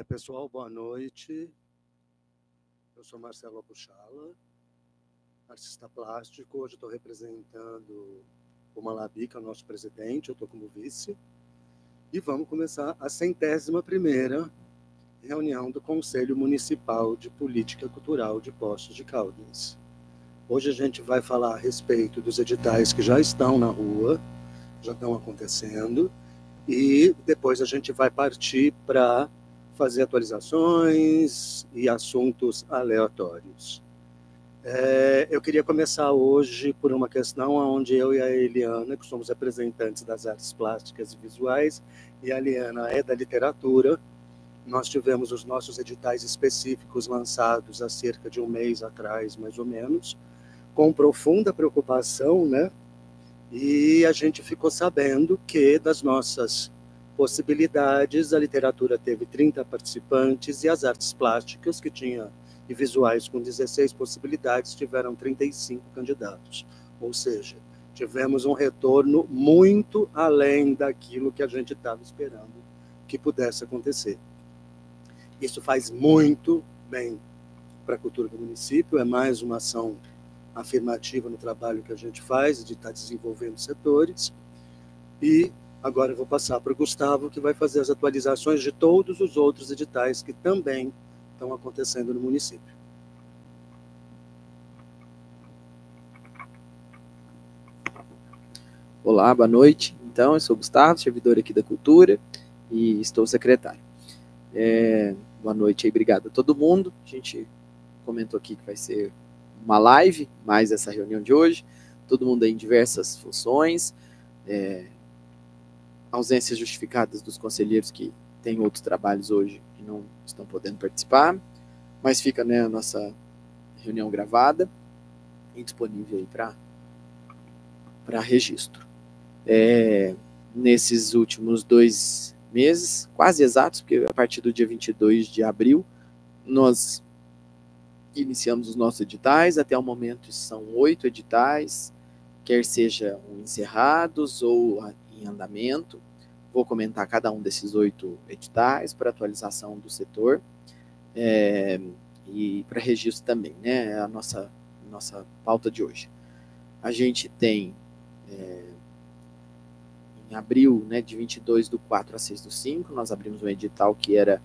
Pessoal, boa noite. Eu sou Marcelo Abuchala, artista plástico. Hoje estou representando o Malabi, que é o nosso presidente, eu estou como vice. E vamos começar a 101ª reunião do Conselho Municipal de Política Cultural de Poços de Caldas. Hoje a gente vai falar a respeito dos editais que já estão na rua, já estão acontecendo, e depois a gente vai partir para fazer atualizações e assuntos aleatórios. Eu queria começar hoje por uma questão onde eu e a Eliana, que somos representantes das artes plásticas e visuais, e a Eliana é da literatura. Nós tivemos os nossos editais específicos lançados há cerca de um mês atrás, mais ou menos, com profunda preocupação, né? E a gente ficou sabendo que das nossas possibilidades, a literatura teve 30 participantes e as artes plásticas, que tinha, e visuais com 16 possibilidades, tiveram 35 candidatos. Ou seja, tivemos um retorno muito além daquilo que a gente estava esperando que pudesse acontecer. Isso faz muito bem para a cultura do município, é mais uma ação afirmativa no trabalho que a gente faz, de estar desenvolvendo setores. E agora eu vou passar para o Gustavo, que vai fazer as atualizações de todos os outros editais que também estão acontecendo no município. Olá, boa noite. Então, eu sou o Gustavo, servidor aqui da Cultura, e estou secretário. Boa noite aí, obrigado a todo mundo. A gente comentou aqui que vai ser uma live, mais essa reunião de hoje, todo mundo aí em diversas funções, ausências justificadas dos conselheiros que têm outros trabalhos hoje e não estão podendo participar, mas fica, né, a nossa reunião gravada e disponível aí para registro. Nesses últimos 2 meses, quase exatos, porque a partir do dia 22 de abril, nós iniciamos os nossos editais. Até o momento são 8 editais, quer sejam encerrados ou em andamento. Vou comentar cada um desses 8 editais para atualização do setor e para registro também, né? A nossa pauta de hoje. A gente tem em abril, né, de 22 do 4 a 6 do 5, nós abrimos um edital que era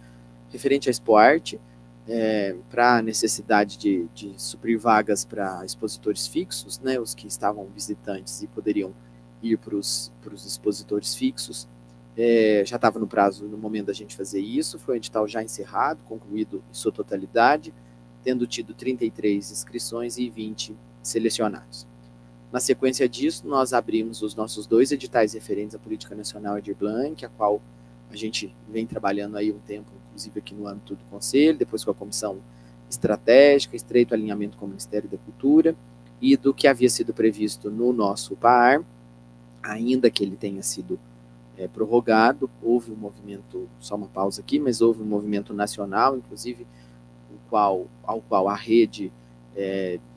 referente à Expoarte, para a necessidade de suprir vagas para expositores fixos, né, os que estavam visitantes e poderiam ir para os expositores fixos. Já estava no prazo, no momento da gente fazer isso, foi um edital já encerrado, concluído em sua totalidade, tendo tido 33 inscrições e 20 selecionados. Na sequência disso, nós abrimos os nossos 2 editais referentes à Política Nacional Aldir Blanc, a qual a gente vem trabalhando aí um tempo, inclusive aqui no âmbito do Conselho, depois com a Comissão Estratégica, estreito alinhamento com o Ministério da Cultura, e do que havia sido previsto no nosso PAR, ainda que ele tenha sido prorrogado, houve um movimento, só uma pausa aqui, mas houve um movimento nacional, inclusive, ao qual a rede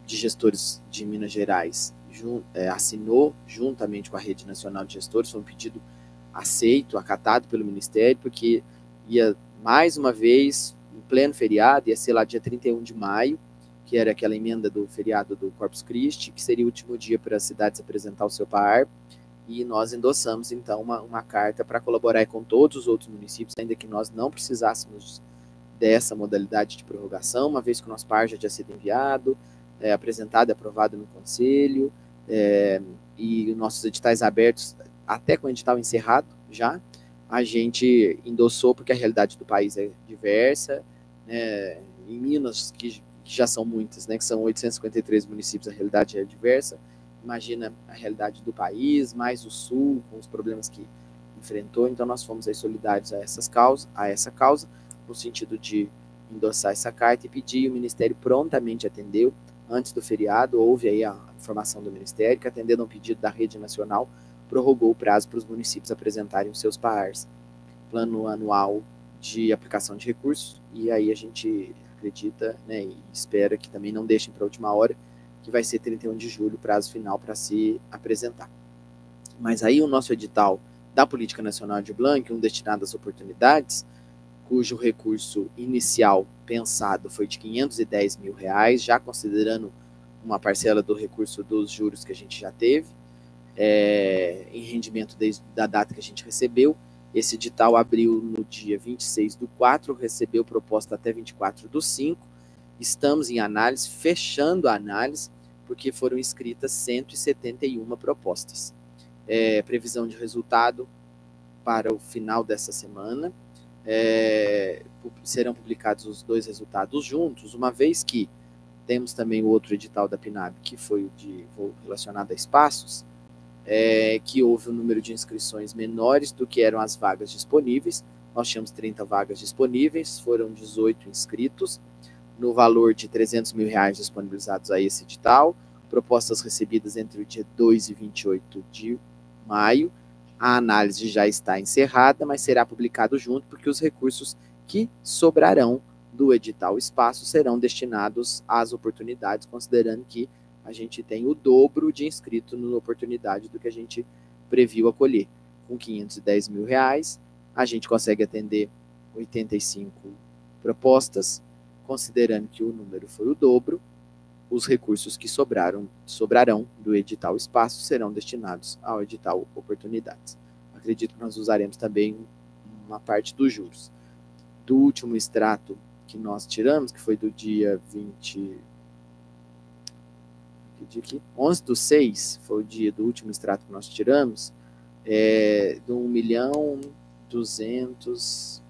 de gestores de Minas Gerais assinou, juntamente com a Rede Nacional de Gestores, foi um pedido aceito, acatado pelo Ministério, porque ia, mais uma vez, em pleno feriado, ia ser lá dia 31 de maio, que era aquela emenda do feriado do Corpus Christi, que seria o último dia para as cidades apresentar o seu PAR, e nós endossamos, então, uma carta para colaborar com todos os outros municípios, ainda que nós não precisássemos dessa modalidade de prorrogação, uma vez que o nosso PAR já tinha sido enviado, apresentado e aprovado no Conselho, e os nossos editais abertos, até com o edital encerrado já, a gente endossou, porque a realidade do país é diversa, né? Em Minas, que já são muitas, né, que são 853 municípios, a realidade é diversa. Imagina a realidade do país, mais o Sul, com os problemas que enfrentou. Então nós fomos aí solidários a essa causa, no sentido de endossar essa carta e pedir, e o Ministério prontamente atendeu. Antes do feriado, houve aí a informação do Ministério, que atendendo a um pedido da Rede Nacional, prorrogou o prazo para os municípios apresentarem os seus PARs, Plano Anual de Aplicação de Recursos, e aí a gente acredita, né, e espera que também não deixem para a última hora, que vai ser 31 de julho, prazo final para se apresentar. Mas aí o nosso edital da Política Nacional de Blanc, um destinado às oportunidades, cujo recurso inicial pensado foi de R$510 mil, já considerando uma parcela do recurso dos juros que a gente já teve, em rendimento desde a data que a gente recebeu. Esse edital abriu no dia 26/4, recebeu proposta até 24/5. Estamos em análise, fechando a análise, porque foram inscritas 171 propostas. Previsão de resultado para o final dessa semana. Serão publicados os 2 resultados juntos, uma vez que temos também o outro edital da PNAB, que foi o relacionado a espaços, que houve um número de inscrições menores do que eram as vagas disponíveis. Nós tínhamos 30 vagas disponíveis, foram 18 inscritos, no valor de R$300 mil disponibilizados a esse edital, propostas recebidas entre o dia 2 e 28 de maio. A análise já está encerrada, mas será publicado junto, porque os recursos que sobrarão do edital espaço serão destinados às oportunidades, considerando que a gente tem o dobro de inscritos na oportunidade do que a gente previu acolher. Com R$510 mil, a gente consegue atender 85 propostas, considerando que o número foi o dobro. Os recursos que sobrarão do edital espaço serão destinados ao edital oportunidades. Acredito que nós usaremos também uma parte dos juros. Do último extrato que nós tiramos, que foi do dia 11/6, foi o dia do último extrato que nós tiramos, do 1.200.000,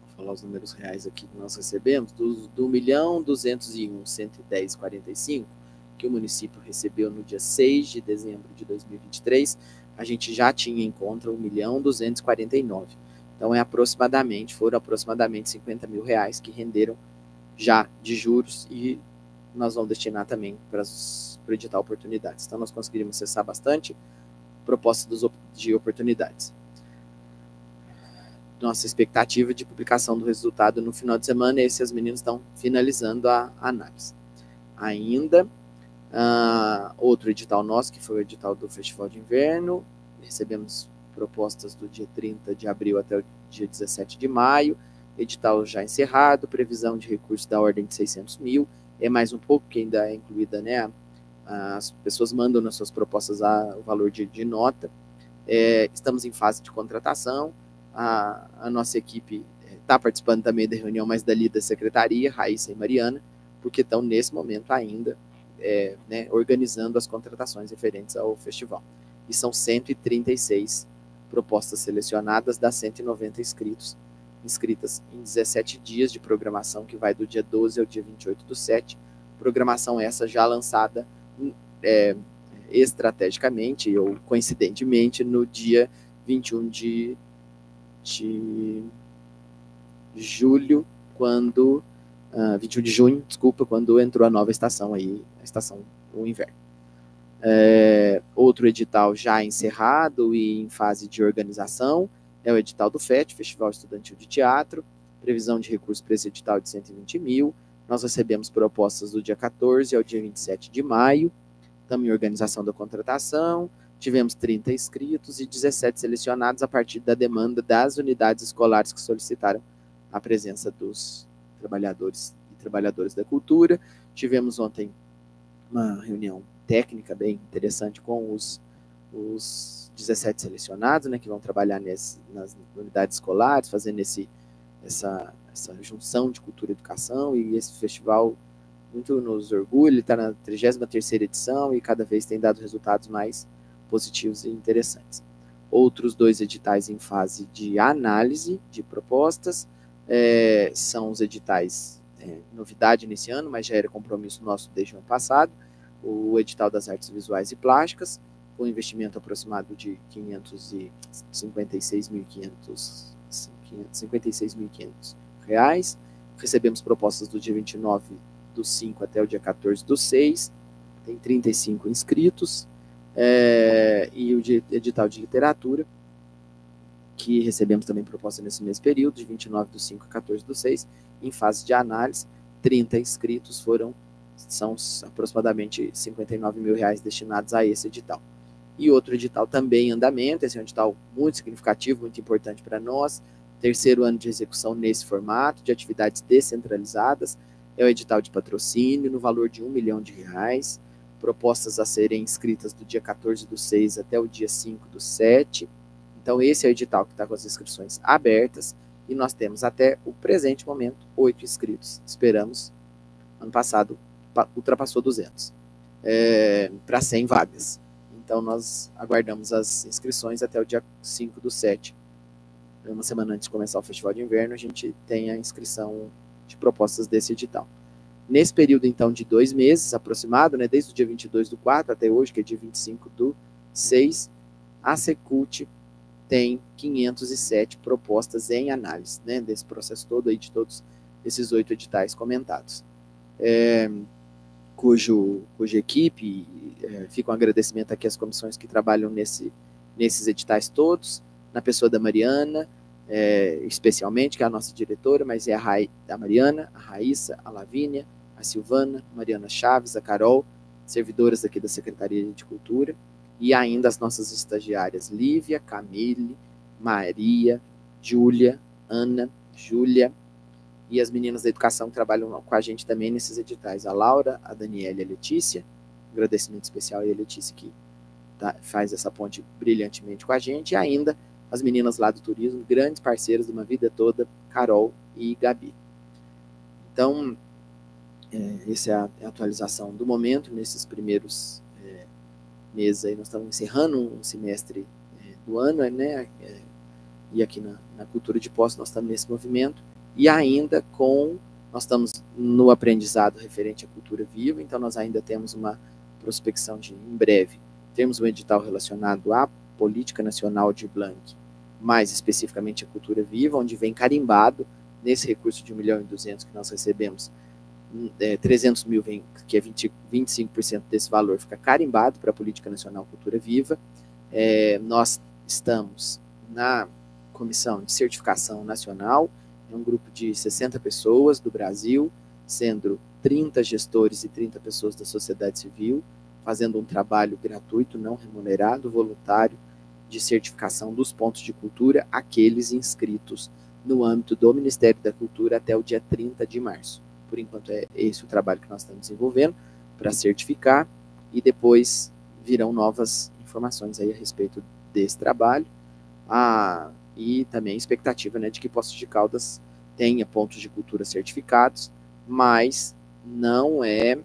vou falar os números reais aqui que nós recebemos, do 1.201.110,45, que o município recebeu no dia 6 de dezembro de 2023, a gente já tinha em conta 1.249.000. Então, foram aproximadamente R$50 mil que renderam já de juros, e nós vamos destinar também para o edital oportunidades. Então, nós conseguimos acessar bastante propostas de oportunidades. Nossa expectativa de publicação do resultado no final de semana, e esses meninos estão finalizando a análise. Ainda, outro edital nosso, que foi o edital do Festival de Inverno, recebemos propostas do dia 30 de abril até o dia 17 de maio, edital já encerrado, previsão de recursos da ordem de R$600 mil, mais um pouco, que ainda é incluída, né, as pessoas mandam nas suas propostas o valor de nota. Estamos em fase de contratação, a nossa equipe está participando também da reunião, mas dali da secretaria, Raíssa e Mariana, porque estão nesse momento ainda organizando as contratações referentes ao festival. E são 136 propostas selecionadas das 190 inscritas em 17 dias de programação, que vai do dia 12 ao dia 28/7. Programação essa já lançada estrategicamente ou coincidentemente no dia 21 de julho, 21 de junho, desculpa, quando entrou a nova estação aí, o inverno. Outro edital já encerrado e em fase de organização é o edital do FET, Festival Estudantil de Teatro, previsão de recursos para esse edital de R$120 mil. Nós recebemos propostas do dia 14 ao dia 27 de maio, estamos em organização da contratação, tivemos 30 inscritos e 17 selecionados a partir da demanda das unidades escolares que solicitaram a presença dos trabalhadores e trabalhadoras da cultura. Tivemos ontem uma reunião técnica bem interessante com os 17 selecionados, né, que vão trabalhar nas unidades escolares, fazendo essa junção de cultura e educação, e esse festival muito nos orgulha. Ele está na 33ª edição e cada vez tem dado resultados mais positivos e interessantes. Outros 2 editais em fase de análise de propostas são os editais, novidade nesse ano, mas já era compromisso nosso desde o ano passado, o edital das artes visuais e plásticas, com investimento aproximado de R$56.500. Recebemos propostas do dia 29/5 até o dia 14/6, tem 35 inscritos, e o edital de literatura, que recebemos também proposta nesse mesmo período, de 29/5 a 14/6, em fase de análise, 30 inscritos, são aproximadamente R$59 mil destinados a esse edital. E outro edital também em andamento, esse é um edital muito significativo, muito importante para nós, terceiro ano de execução nesse formato, de atividades descentralizadas, é o edital de patrocínio, no valor de R$ 1 milhão, propostas a serem inscritas do dia 14/6 até o dia 5/7. Então, esse é o edital que está com as inscrições abertas, e nós temos até o presente momento 8 inscritos. Esperamos, ano passado ultrapassou 200, para 100 vagas. Então, nós aguardamos as inscrições até o dia 5/7. Uma semana antes de começar o Festival de Inverno, a gente tem a inscrição de propostas desse edital. Nesse período, então, de 2 meses aproximado, né, desde o dia 22/4 até hoje, que é dia 25/6, a Secult tem 507 propostas em análise, né, desse processo todo aí, de todos esses 8 editais comentados. Cuja equipe, fica um agradecimento aqui às comissões que trabalham nesses editais todos, na pessoa da Mariana, especialmente, que é a nossa diretora, mas é a Mariana, a Raíssa, a Lavínia, a Silvana, a Mariana Chaves, a Carol, servidoras aqui da Secretaria de Cultura, e ainda as nossas estagiárias Lívia, Camille, Maria, Júlia, Ana, Júlia, e as meninas da educação que trabalham com a gente também nesses editais, a Laura, a Daniela e a Letícia. Agradecimento especial aí a Letícia, que faz essa ponte brilhantemente com a gente, e ainda as meninas lá do turismo, grandes parceiras de uma vida toda, Carol e Gabi. Então, essa é a atualização do momento. Nesses primeiros meses aí, nós estamos encerrando um semestre do ano, né? E aqui na cultura de posse nós estamos nesse movimento, e ainda nós estamos no aprendizado referente à cultura viva, então nós ainda temos uma prospecção de, em breve, temos um edital relacionado à Política Nacional de Blanc, mais especificamente a cultura viva, onde vem carimbado, nesse recurso de R$ 1.200.000 que nós recebemos, 300 mil vem, que é 25% desse valor, fica carimbado para a Política Nacional Cultura Viva. Nós estamos na Comissão de Certificação Nacional, é um grupo de 60 pessoas do Brasil, sendo 30 gestores e 30 pessoas da sociedade civil, fazendo um trabalho gratuito, não remunerado, voluntário, de certificação dos pontos de cultura, aqueles inscritos no âmbito do Ministério da Cultura até o dia 30 de março. Por enquanto é esse o trabalho que nós estamos desenvolvendo para certificar, e depois virão novas informações aí a respeito desse trabalho. E também a expectativa, né, de que Poços de Caldas tenha pontos de cultura certificados, mas não é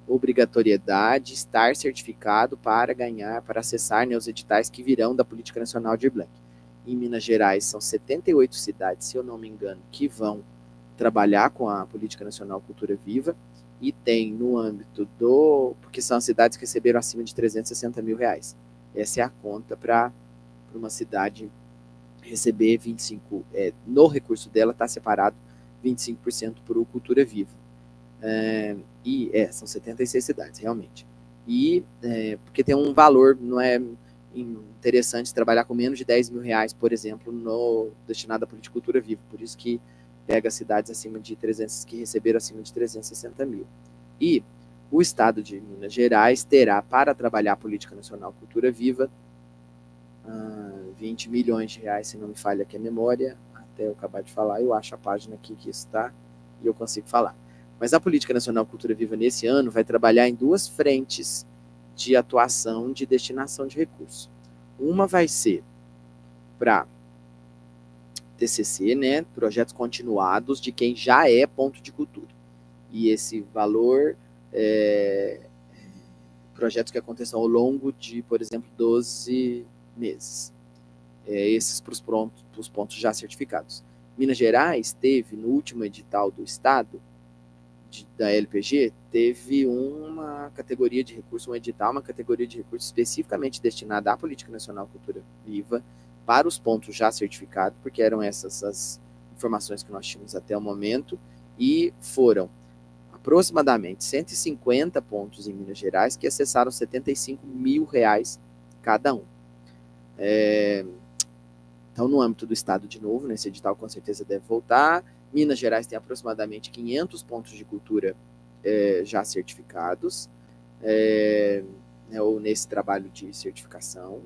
obrigatoriedade estar certificado para ganhar, para acessar, né, os editais que virão da Política Nacional de Blanc. Em Minas Gerais são 78 cidades, se eu não me engano, que vão trabalhar com a Política Nacional Cultura Viva, e tem no âmbito porque são as cidades que receberam acima de R$360 mil. Essa é a conta para uma cidade receber 25%, no recurso dela está separado 25% para o Cultura Viva. São 76 cidades, realmente. Porque tem um valor, não é interessante trabalhar com menos de R$10 mil, por exemplo, destinado à Política Cultura Viva, por isso que pega cidades acima de 300, que receberam acima de 360 mil. E o Estado de Minas Gerais terá, para trabalhar a Política Nacional Cultura Viva, R$20 milhões, se não me falha aqui a memória, até eu acabar de falar, eu acho a página aqui que está, e eu consigo falar. Mas a Política Nacional Cultura Viva, nesse ano, vai trabalhar em 2 frentes de atuação de destinação de recursos. Uma vai ser para TCC, né, projetos continuados de quem já é ponto de cultura. E esse valor, projetos que aconteçam ao longo de, por exemplo, 12 meses. Esses para os pontos já certificados. Minas Gerais teve, no último edital do Estado, da LPG, teve uma categoria de recurso, uma categoria de recurso especificamente destinada à Política Nacional Cultura Viva, para os pontos já certificados, porque eram essas as informações que nós tínhamos até o momento, e foram aproximadamente 150 pontos em Minas Gerais que acessaram R$75 mil cada um. Então, no âmbito do Estado, de novo, nesse edital com certeza deve voltar. Minas Gerais tem aproximadamente 500 pontos de cultura já certificados, ou nesse trabalho de certificação.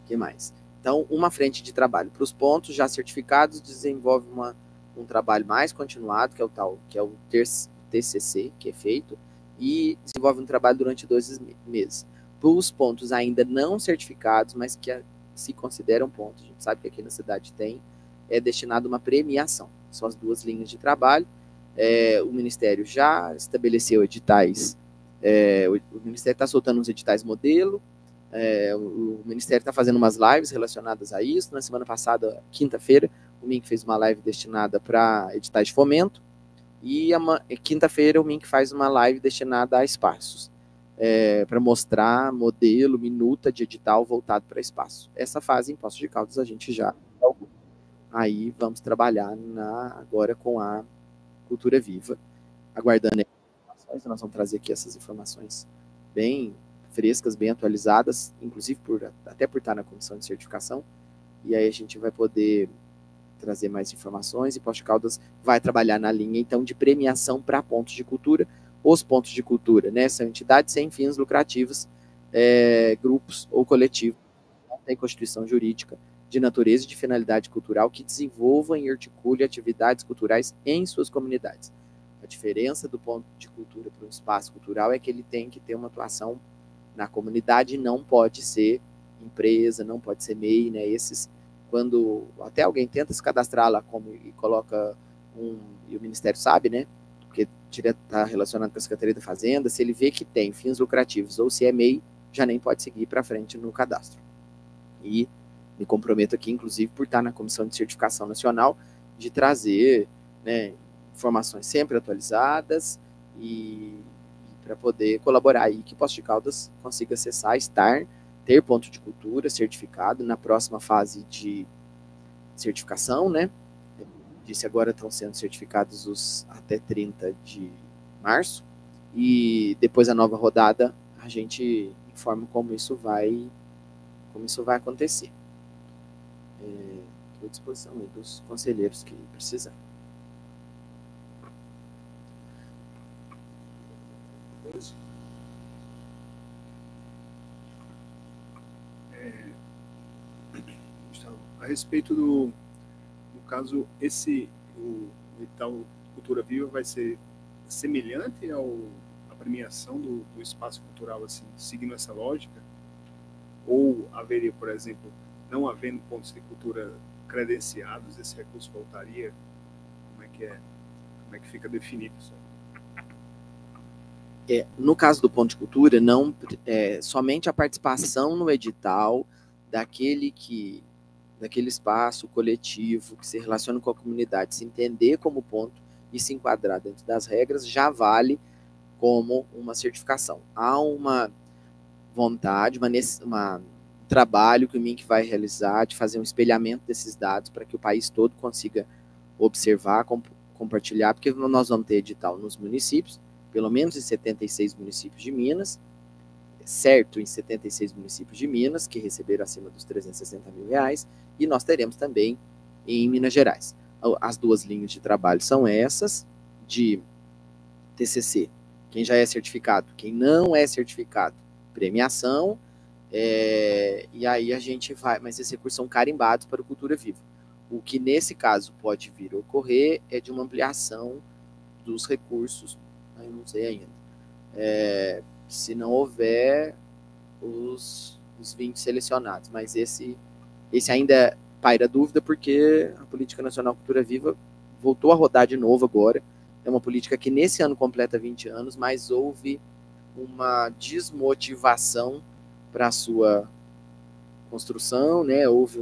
que mais? Então, uma frente de trabalho para os pontos já certificados desenvolve um trabalho mais continuado, que é o TCC, que é feito, e desenvolve um trabalho durante 2 meses. Para os pontos ainda não certificados, mas que se consideram pontos, a gente sabe que aqui na cidade é destinado uma premiação. São as 2 linhas de trabalho. O Ministério já estabeleceu editais, o Ministério está soltando uns editais modelo, o Ministério está fazendo umas lives relacionadas a isso. Na semana passada, quinta-feira, o MINC fez uma live destinada para editais de fomento, e quinta-feira o MINC faz uma live destinada a espaços, para mostrar modelo, minuta de edital voltado para espaço. Essa fase em Poços de Caldas a gente já... Aí vamos trabalhar agora com a Cultura Viva, aguardando informações. Nós vamos trazer aqui essas informações bem frescas, bem atualizadas, inclusive até por estar na comissão de certificação, e aí a gente vai poder trazer mais informações, e Poços de Caldas vai trabalhar na linha, então, de premiação para pontos de cultura. Os pontos de cultura, né, são entidades sem fins lucrativos, grupos ou coletivos, não tem constituição jurídica, de natureza e de finalidade cultural, que desenvolvam e articulem atividades culturais em suas comunidades. A diferença do ponto de cultura para um espaço cultural é que ele tem que ter uma atuação na comunidade, não pode ser empresa, não pode ser MEI, né? Quando até alguém tenta se cadastrar lá e coloca e o Ministério sabe, né? Porque direto está relacionado com a Secretaria da Fazenda, se ele vê que tem fins lucrativos ou se é MEI, já nem pode seguir para frente no cadastro. E me comprometo aqui, inclusive, por estar na Comissão de Certificação Nacional, de trazer, né, informações sempre atualizadas e para poder colaborar aí, que Poços de Caldas consiga acessar, ter ponto de cultura certificado na próxima fase de certificação, né? Disse agora estão sendo certificados os até 30 de março, e depois a nova rodada a gente informa como isso vai acontecer. Estou à disposição aí dos conselheiros que precisar. A respeito no caso, o edital Cultura Viva vai ser semelhante à premiação do espaço cultural, assim, seguindo essa lógica? Ou haveria, por exemplo, não havendo pontos de cultura credenciados, esse recurso voltaria? Como é que fica definido isso? No caso do ponto de cultura, não, somente a participação no edital daquele espaço coletivo que se relaciona com a comunidade, se entender como ponto e se enquadrar dentro das regras, já como uma certificação. Há uma vontade, um trabalho que o MINC vai realizar de fazer um espelhamento desses dados para que o país todo consiga observar, compartilhar, porque nós vamos ter edital nos municípios, pelo menos em 76 municípios de Minas, certo em 76 municípios de Minas, que receberam acima dos R$360 mil, e nós teremos também em Minas Gerais. As 2 linhas de trabalho são essas, de TCC, quem já é certificado, quem não é certificado, premiação, e aí a gente vai, mas esses recursos são carimbados para o Cultura Viva. O que nesse caso pode vir a ocorrer é de uma ampliação dos recursos, eu não sei ainda, se não houver os 20 selecionados, mas esse ainda paira dúvida, porque a Política Nacional Cultura Viva voltou a rodar de novo agora. É uma política que nesse ano completa 20 anos, mas houve uma desmotivação para a sua construção, né? Houve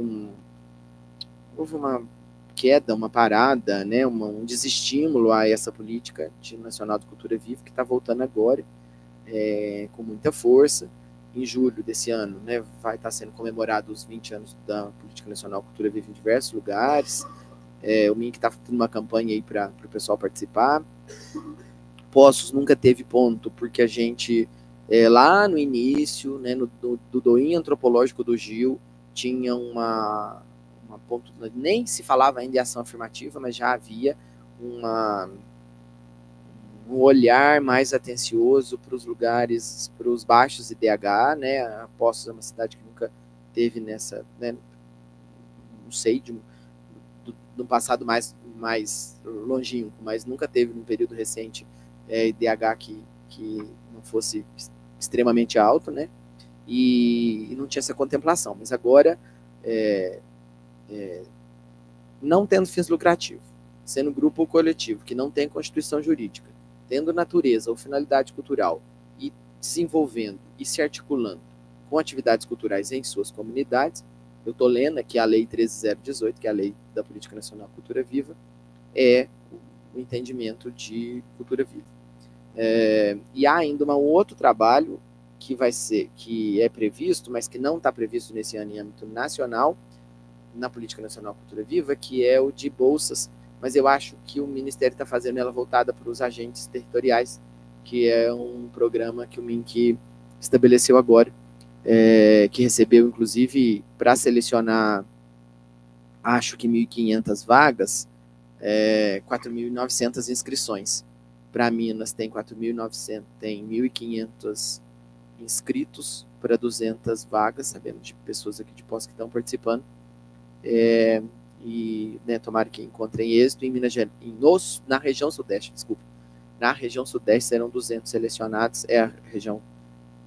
uma queda, uma parada, né? Um desestímulo a essa política nacional de cultura viva, que está voltando agora com muita força. Em julho desse ano, né, vai estar sendo comemorado os 20 anos da Política Nacional Cultura Viva em diversos lugares. O MINC está fazendo uma campanha aí para o pessoal participar. Poços nunca teve ponto, porque a gente, lá no início, né, do Doinho Antropológico do Gil, tinha uma ponto, nem se falava ainda em ação afirmativa, mas já havia um olhar mais atencioso para os lugares, para os baixos IDH, né? Poços é uma cidade que nunca teve nessa, né, não sei, no passado mais longínquo, mas nunca teve num período recente IDH que não fosse extremamente alto, né? E não tinha essa contemplação. Mas agora, não tendo fins lucrativos, sendo grupo ou coletivo, que não tem constituição jurídica, tendo natureza ou finalidade cultural e desenvolvendo e se articulando com atividades culturais em suas comunidades, eu estou lendo aqui a Lei 13.018, que é a Lei da Política Nacional Cultura Viva, é o entendimento de cultura viva. E há ainda um outro trabalho que é previsto, mas que não está previsto nesse ano em âmbito nacional, na Política Nacional Cultura Viva, que é o de bolsas, mas eu acho que o Ministério está fazendo ela voltada para os agentes territoriais, que é um programa que o MINC estabeleceu agora, que recebeu, inclusive, para selecionar, acho que 1.500 vagas, 4.900 inscrições. Para Minas tem 4.900, tem 1.500 inscritos para 200 vagas, sabendo de pessoas aqui de Poços que estão participando. E, né, tomara que encontrem êxito em Minas Gerais, na região sudeste, desculpa. Na região sudeste serão 200 selecionados, é a região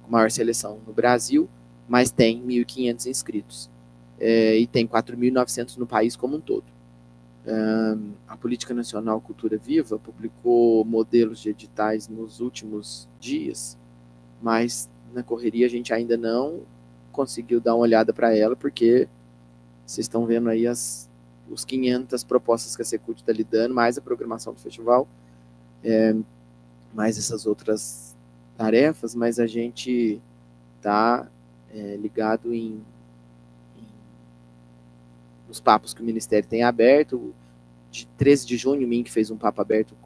com maior seleção no Brasil, mas tem 1.500 inscritos. E tem 4.900 no país como um todo. A Política Nacional Cultura Viva publicou modelos de editais nos últimos dias, mas na correria a gente ainda não conseguiu dar uma olhada para ela, porque vocês estão vendo aí os 500 propostas que a Secult está lidando, mais a programação do festival, mais essas outras tarefas, mas a gente está ligado nos papos que o Ministério tem aberto. De 13 de junho, o MINC fez um papo aberto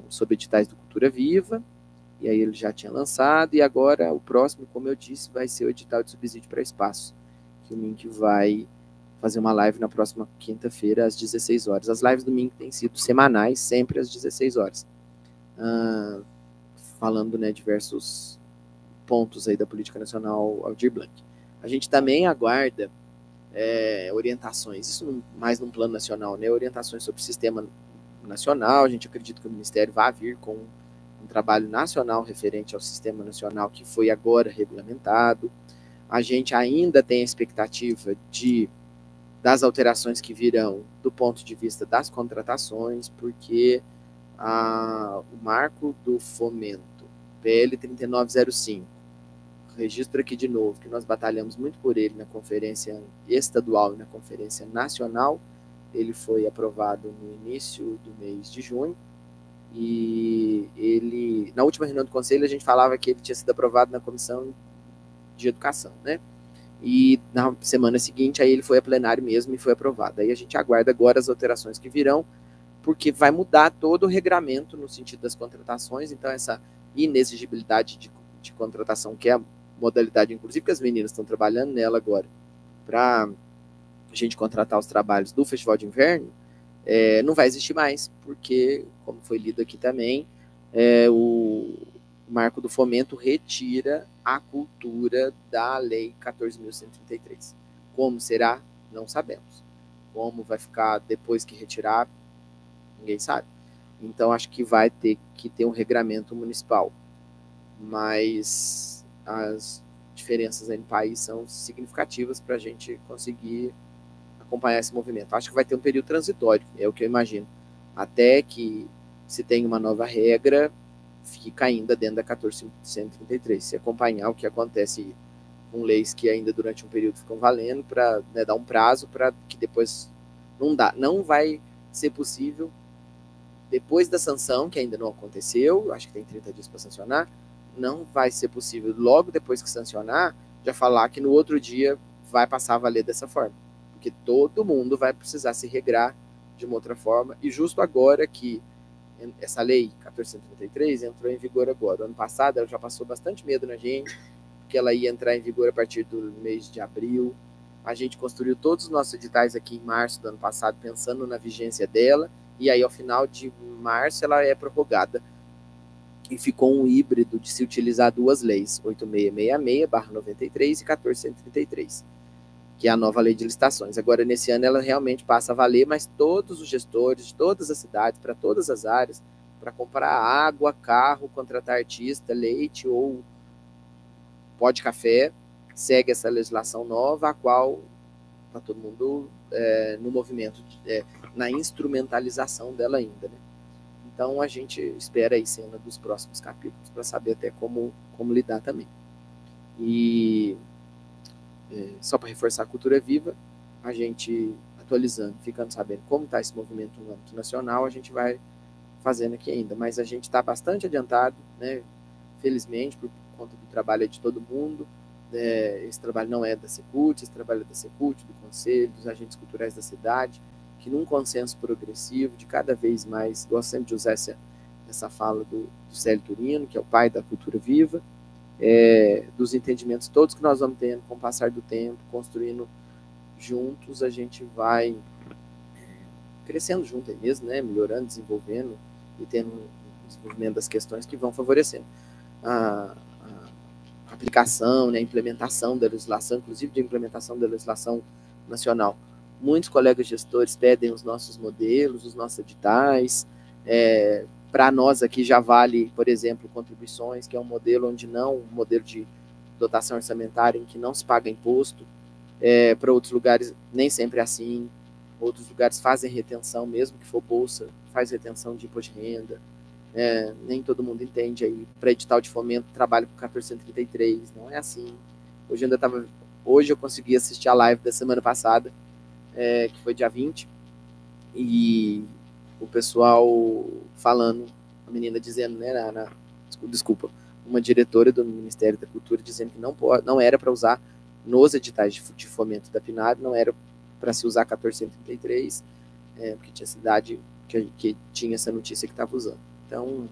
sobre editais do Cultura Viva, e aí ele já tinha lançado, e agora o próximo, como eu disse, vai ser o edital de subsídio para espaço, que o MINC vai fazer uma live na próxima quinta-feira, às 16 horas. As lives do MINC têm sido semanais, sempre às 16 horas. Falando, né, diversos pontos aí da Política Nacional Aldir Blanc. A gente também aguarda orientações, isso mais num plano nacional, né, orientações sobre o sistema nacional. A gente acredita que o Ministério vai vir com um trabalho nacional referente ao sistema nacional que foi agora regulamentado. A gente ainda tem a expectativa das alterações que virão do ponto de vista das contratações, porque o marco do fomento, PL 3905, registro aqui de novo, que nós batalhamos muito por ele na conferência estadual e na conferência nacional. Ele foi aprovado no início do mês de junho, e na última reunião do Conselho a gente falava que ele tinha sido aprovado na Comissão de Educação, né? E na semana seguinte aí ele foi a plenário mesmo e foi aprovado. Aí a gente aguarda agora as alterações que virão, porque vai mudar todo o regramento no sentido das contratações. Então essa inexigibilidade de contratação, que é a modalidade, inclusive, que as meninas estão trabalhando nela agora, para a gente contratar os trabalhos do Festival de Inverno, não vai existir mais, porque, como foi lido aqui também, o marco do fomento retira a cultura da Lei 14.133. Como será? Não sabemos. Como vai ficar depois que retirar? Ninguém sabe. Então, acho que vai ter que ter um regramento municipal. Mas as diferenças aí no país são significativas para a gente conseguir acompanhar esse movimento. Acho que vai ter um período transitório, é o que eu imagino, até que se tenha uma nova regra, fica ainda dentro da 14.133. Se acompanhar o que acontece com leis que ainda durante um período ficam valendo, para, né, dar um prazo para que depois não vai ser possível, depois da sanção, que ainda não aconteceu, acho que tem 30 dias para sancionar, não vai ser possível, logo depois que sancionar, já falar que no outro dia vai passar a valer dessa forma. Porque todo mundo vai precisar se regrar de uma outra forma. E justo agora que essa lei 1433 entrou em vigor agora. O ano passado ela já passou bastante medo na gente, porque ela ia entrar em vigor a partir do mês de abril. A gente construiu todos os nossos editais aqui em março do ano passado, pensando na vigência dela. E aí, ao final de março, ela é prorrogada. E ficou um híbrido de se utilizar duas leis, 8666/93 e 1433, que é a nova lei de licitações. Agora, nesse ano, ela realmente passa a valer, mas todos os gestores de todas as cidades, para todas as áreas, para comprar água, carro, contratar artista, leite ou pó de café, segue essa legislação nova, a qual está todo mundo no movimento, na instrumentalização dela ainda, né? Então, a gente espera aí cena dos próximos capítulos para saber até como lidar também. E só para reforçar a cultura viva, a gente atualizando, ficando sabendo como está esse movimento no âmbito nacional, a gente vai fazendo aqui ainda, mas a gente está bastante adiantado, né? Felizmente, por conta do trabalho de todo mundo. Esse trabalho não é da Secult, esse trabalho é da Secult, do Conselho, dos agentes culturais da cidade, que num consenso progressivo, de cada vez mais, gosto sempre de usar essa fala do Célio Turino, que é o pai da cultura viva, dos entendimentos todos que nós vamos tendo com o passar do tempo, construindo juntos, a gente vai crescendo junto aí mesmo, né? Melhorando, desenvolvendo e tendo um desenvolvimento das questões que vão favorecendo a aplicação, né, a implementação da legislação, inclusive de implementação da legislação nacional. Muitos colegas gestores pedem os nossos modelos, os nossos editais. Para nós aqui já vale, por exemplo, contribuições, que é um modelo onde um modelo de dotação orçamentária em que não se paga imposto. Para outros lugares nem sempre é assim. Outros lugares fazem retenção, mesmo que for bolsa, faz retenção de imposto de renda. Nem todo mundo entende aí. Para edital de fomento, trabalho com 1433, não é assim. Hoje eu consegui assistir a live da semana passada, que foi dia 20, e o pessoal falando, a menina dizendo, né, desculpa, uma diretora do Ministério da Cultura dizendo que não era para usar nos editais de fomento da PNAD, não era para se usar 1433, porque tinha cidade que tinha essa notícia que estava usando. Então,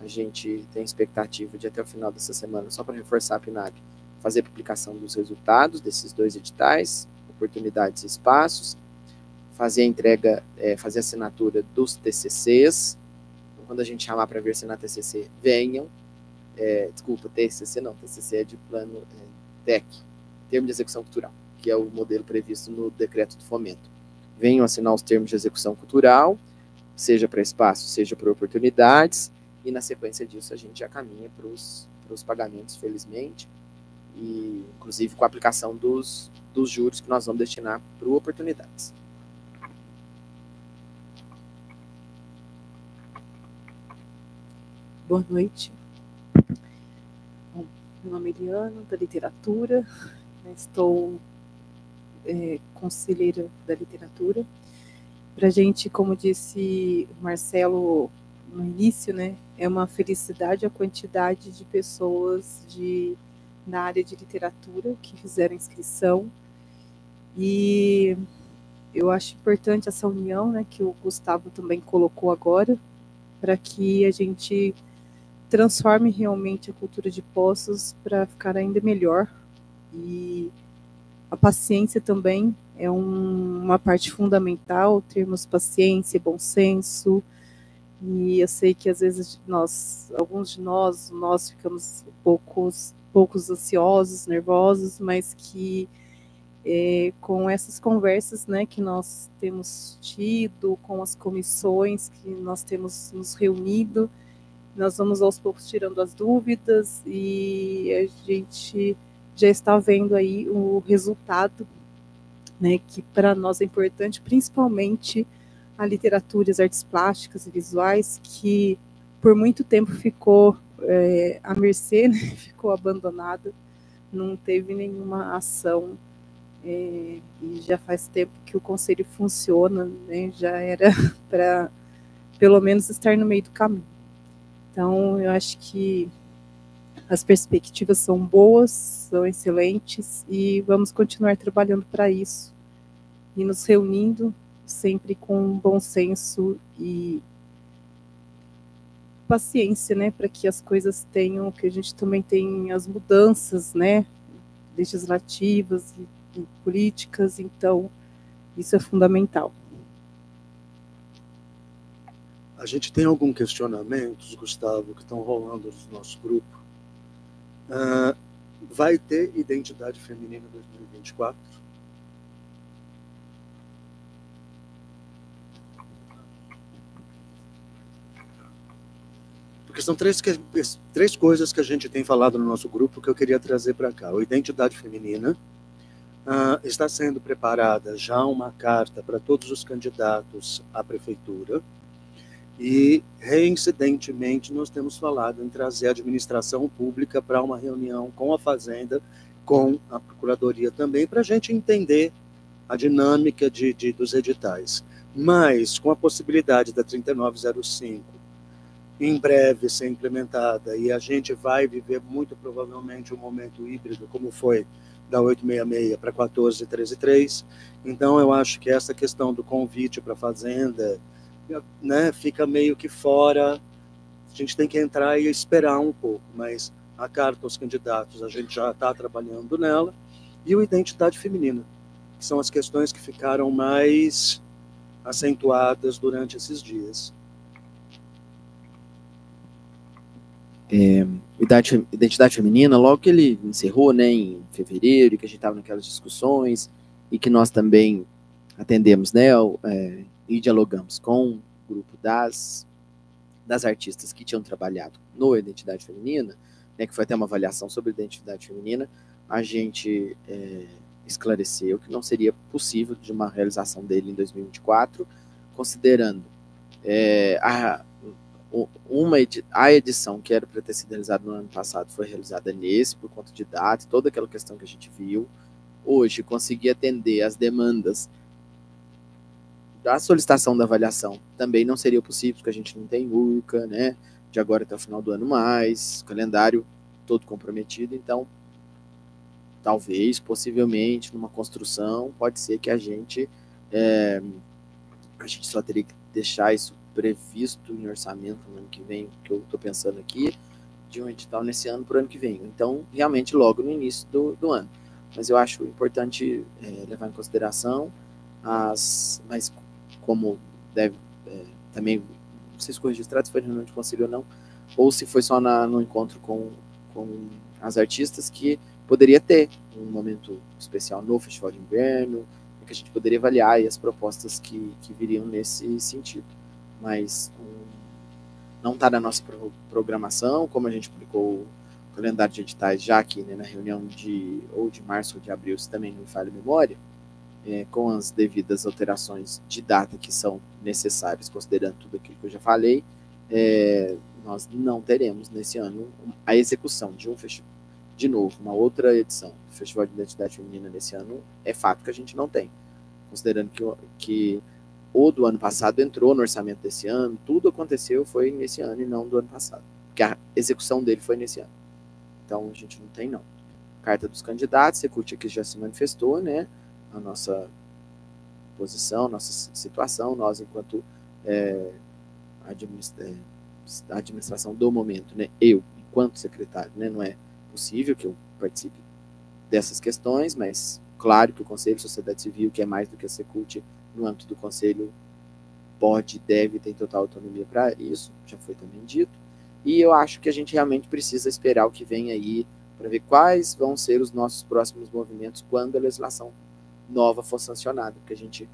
a gente tem expectativa de até o final dessa semana, só para reforçar a PNAD, fazer a publicação dos resultados desses 2 editais, oportunidades e espaços, fazer a entrega, fazer a assinatura dos TCCs. Então, quando a gente chamar para ver assinar TCC, venham. Desculpa, TCC não, TCC é de plano TEC, Termo de Execução Cultural, que é o modelo previsto no decreto do fomento. Venham assinar os termos de execução cultural, seja para espaço, seja para oportunidades, e na sequência disso a gente já caminha para os pagamentos, felizmente, e inclusive com a aplicação dos juros que nós vamos destinar para oportunidades. Boa noite. Bom, meu nome é Eliana, da literatura, estou conselheira da literatura. Para a gente, como disse o Marcelo no início, né, é uma felicidade a quantidade de pessoas na área de literatura que fizeram inscrição, e eu acho importante essa união, né, que o Gustavo também colocou agora, para que a gente transforme realmente a cultura de Poços para ficar ainda melhor. E a paciência também é uma parte fundamental, termos paciência, bom senso. E eu sei que às vezes alguns de nós ficamos poucos ansiosos, nervosos, mas que com essas conversas, né, que nós temos tido, com as comissões que nós temos nos reunido, nós vamos aos poucos tirando as dúvidas, e a gente já está vendo aí o resultado, né, que para nós é importante, principalmente a literatura, as artes plásticas e visuais, que por muito tempo ficou à mercê, né, ficou abandonada, não teve nenhuma ação, e já faz tempo que o conselho funciona, né, já era para pelo menos estar no meio do caminho. Então, eu acho que as perspectivas são boas, são excelentes, e vamos continuar trabalhando para isso, e nos reunindo sempre com bom senso e paciência, né, para que as coisas tenham, que a gente também tem as mudanças, né, legislativas e políticas, então isso é fundamental. A gente tem alguns questionamentos, Gustavo, que estão rolando no nosso grupo. Vai ter identidade feminina 2024? Porque são três coisas que a gente tem falado no nosso grupo que eu queria trazer para cá. A identidade feminina, está sendo preparada já uma carta para todos os candidatos à prefeitura, e, reincidentemente, nós temos falado em trazer a administração pública para uma reunião com a Fazenda, com a Procuradoria também, para a gente entender a dinâmica dos editais. Mas, com a possibilidade da 3905 em breve ser implementada, e a gente vai viver muito provavelmente um momento híbrido, como foi da 866 para 14133, então eu acho que essa questão do convite para a Fazenda, né, fica meio que fora. A gente tem que entrar e esperar um pouco, mas a carta aos candidatos a gente já está trabalhando nela, e a identidade feminina, que são as questões que ficaram mais acentuadas durante esses dias. Identidade feminina, logo que ele encerrou, né, em fevereiro, e que a gente estava naquelas discussões, e que nós também atendemos, né, e dialogamos com o grupo das artistas que tinham trabalhado no Identidade Feminina, né, que foi até uma avaliação sobre identidade feminina, a gente esclareceu que não seria possível de uma realização dele em 2024, considerando a edição que era para ter sido realizada no ano passado foi realizada nesse, por conta de data, toda aquela questão que a gente viu. Hoje, conseguir atender as demandas da solicitação da avaliação também não seria possível, porque a gente não tem URCA, né, de agora até o final do ano mais, calendário todo comprometido, então, talvez, possivelmente, numa construção, pode ser que a gente só teria que deixar isso previsto em orçamento no ano que vem, que eu estou pensando aqui, de um edital nesse ano para o ano que vem. Então, realmente, logo no início do ano. Mas eu acho importante levar em consideração mas como deve também, não sei se ficou registrado, se foi reunião de conselho ou não, ou se foi só no encontro com as artistas, que poderia ter um momento especial no Festival de Inverno, que a gente poderia avaliar as propostas que viriam nesse sentido. Mas não está na nossa programação, como a gente publicou o calendário de editais já aqui, né, na reunião de março ou de abril, se também não me falha a memória, com as devidas alterações de data que são necessárias, considerando tudo aquilo que eu já falei, nós não teremos nesse ano a execução de de novo, uma outra edição do Festival de Identidade Feminina nesse ano. É fato que a gente não tem, considerando que o do ano passado entrou no orçamento desse ano, tudo aconteceu foi nesse ano e não do ano passado, porque a execução dele foi nesse ano. Então a gente não tem, não. Carta dos candidatos, Secult aqui já se manifestou, né, a nossa posição, nossa situação, nós enquanto a administração do momento, né, eu enquanto secretário, né, não é possível que eu participe dessas questões, mas claro que o Conselho de Sociedade Civil, que é mais do que a Secult, no âmbito do Conselho, pode, deve, tem total autonomia para isso, já foi também dito, e eu acho que a gente realmente precisa esperar o que vem aí, para ver quais vão ser os nossos próximos movimentos quando a legislação nova for sancionada, porque a gente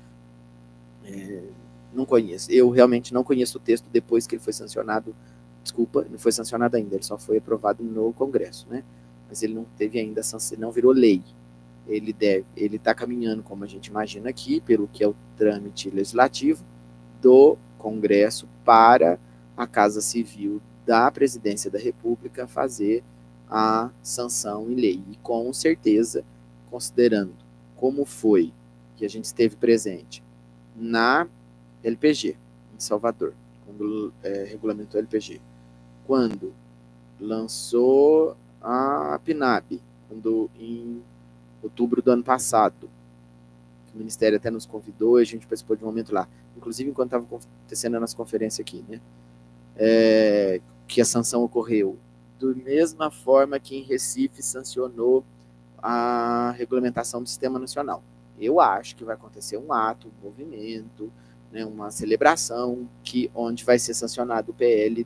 não conhece, eu realmente não conheço o texto depois que ele foi sancionado, desculpa, não foi sancionado ainda, ele só foi aprovado no Congresso, né, mas ele não teve ainda, não virou lei. Ele está caminhando, como a gente imagina aqui, pelo que é o trâmite legislativo do Congresso para a Casa Civil da Presidência da República fazer a sanção em lei. E com certeza, considerando como foi que a gente esteve presente na LPG, em Salvador, quando regulamentou a LPG, quando lançou a PNAB, quando em outubro do ano passado, o Ministério até nos convidou, a gente participou de um momento lá, inclusive enquanto estava acontecendo a nossa conferência aqui, né, que a sanção ocorreu da mesma forma que em Recife sancionou a regulamentação do Sistema Nacional. Eu acho que vai acontecer um ato, um movimento, né, uma celebração, onde vai ser sancionado o PL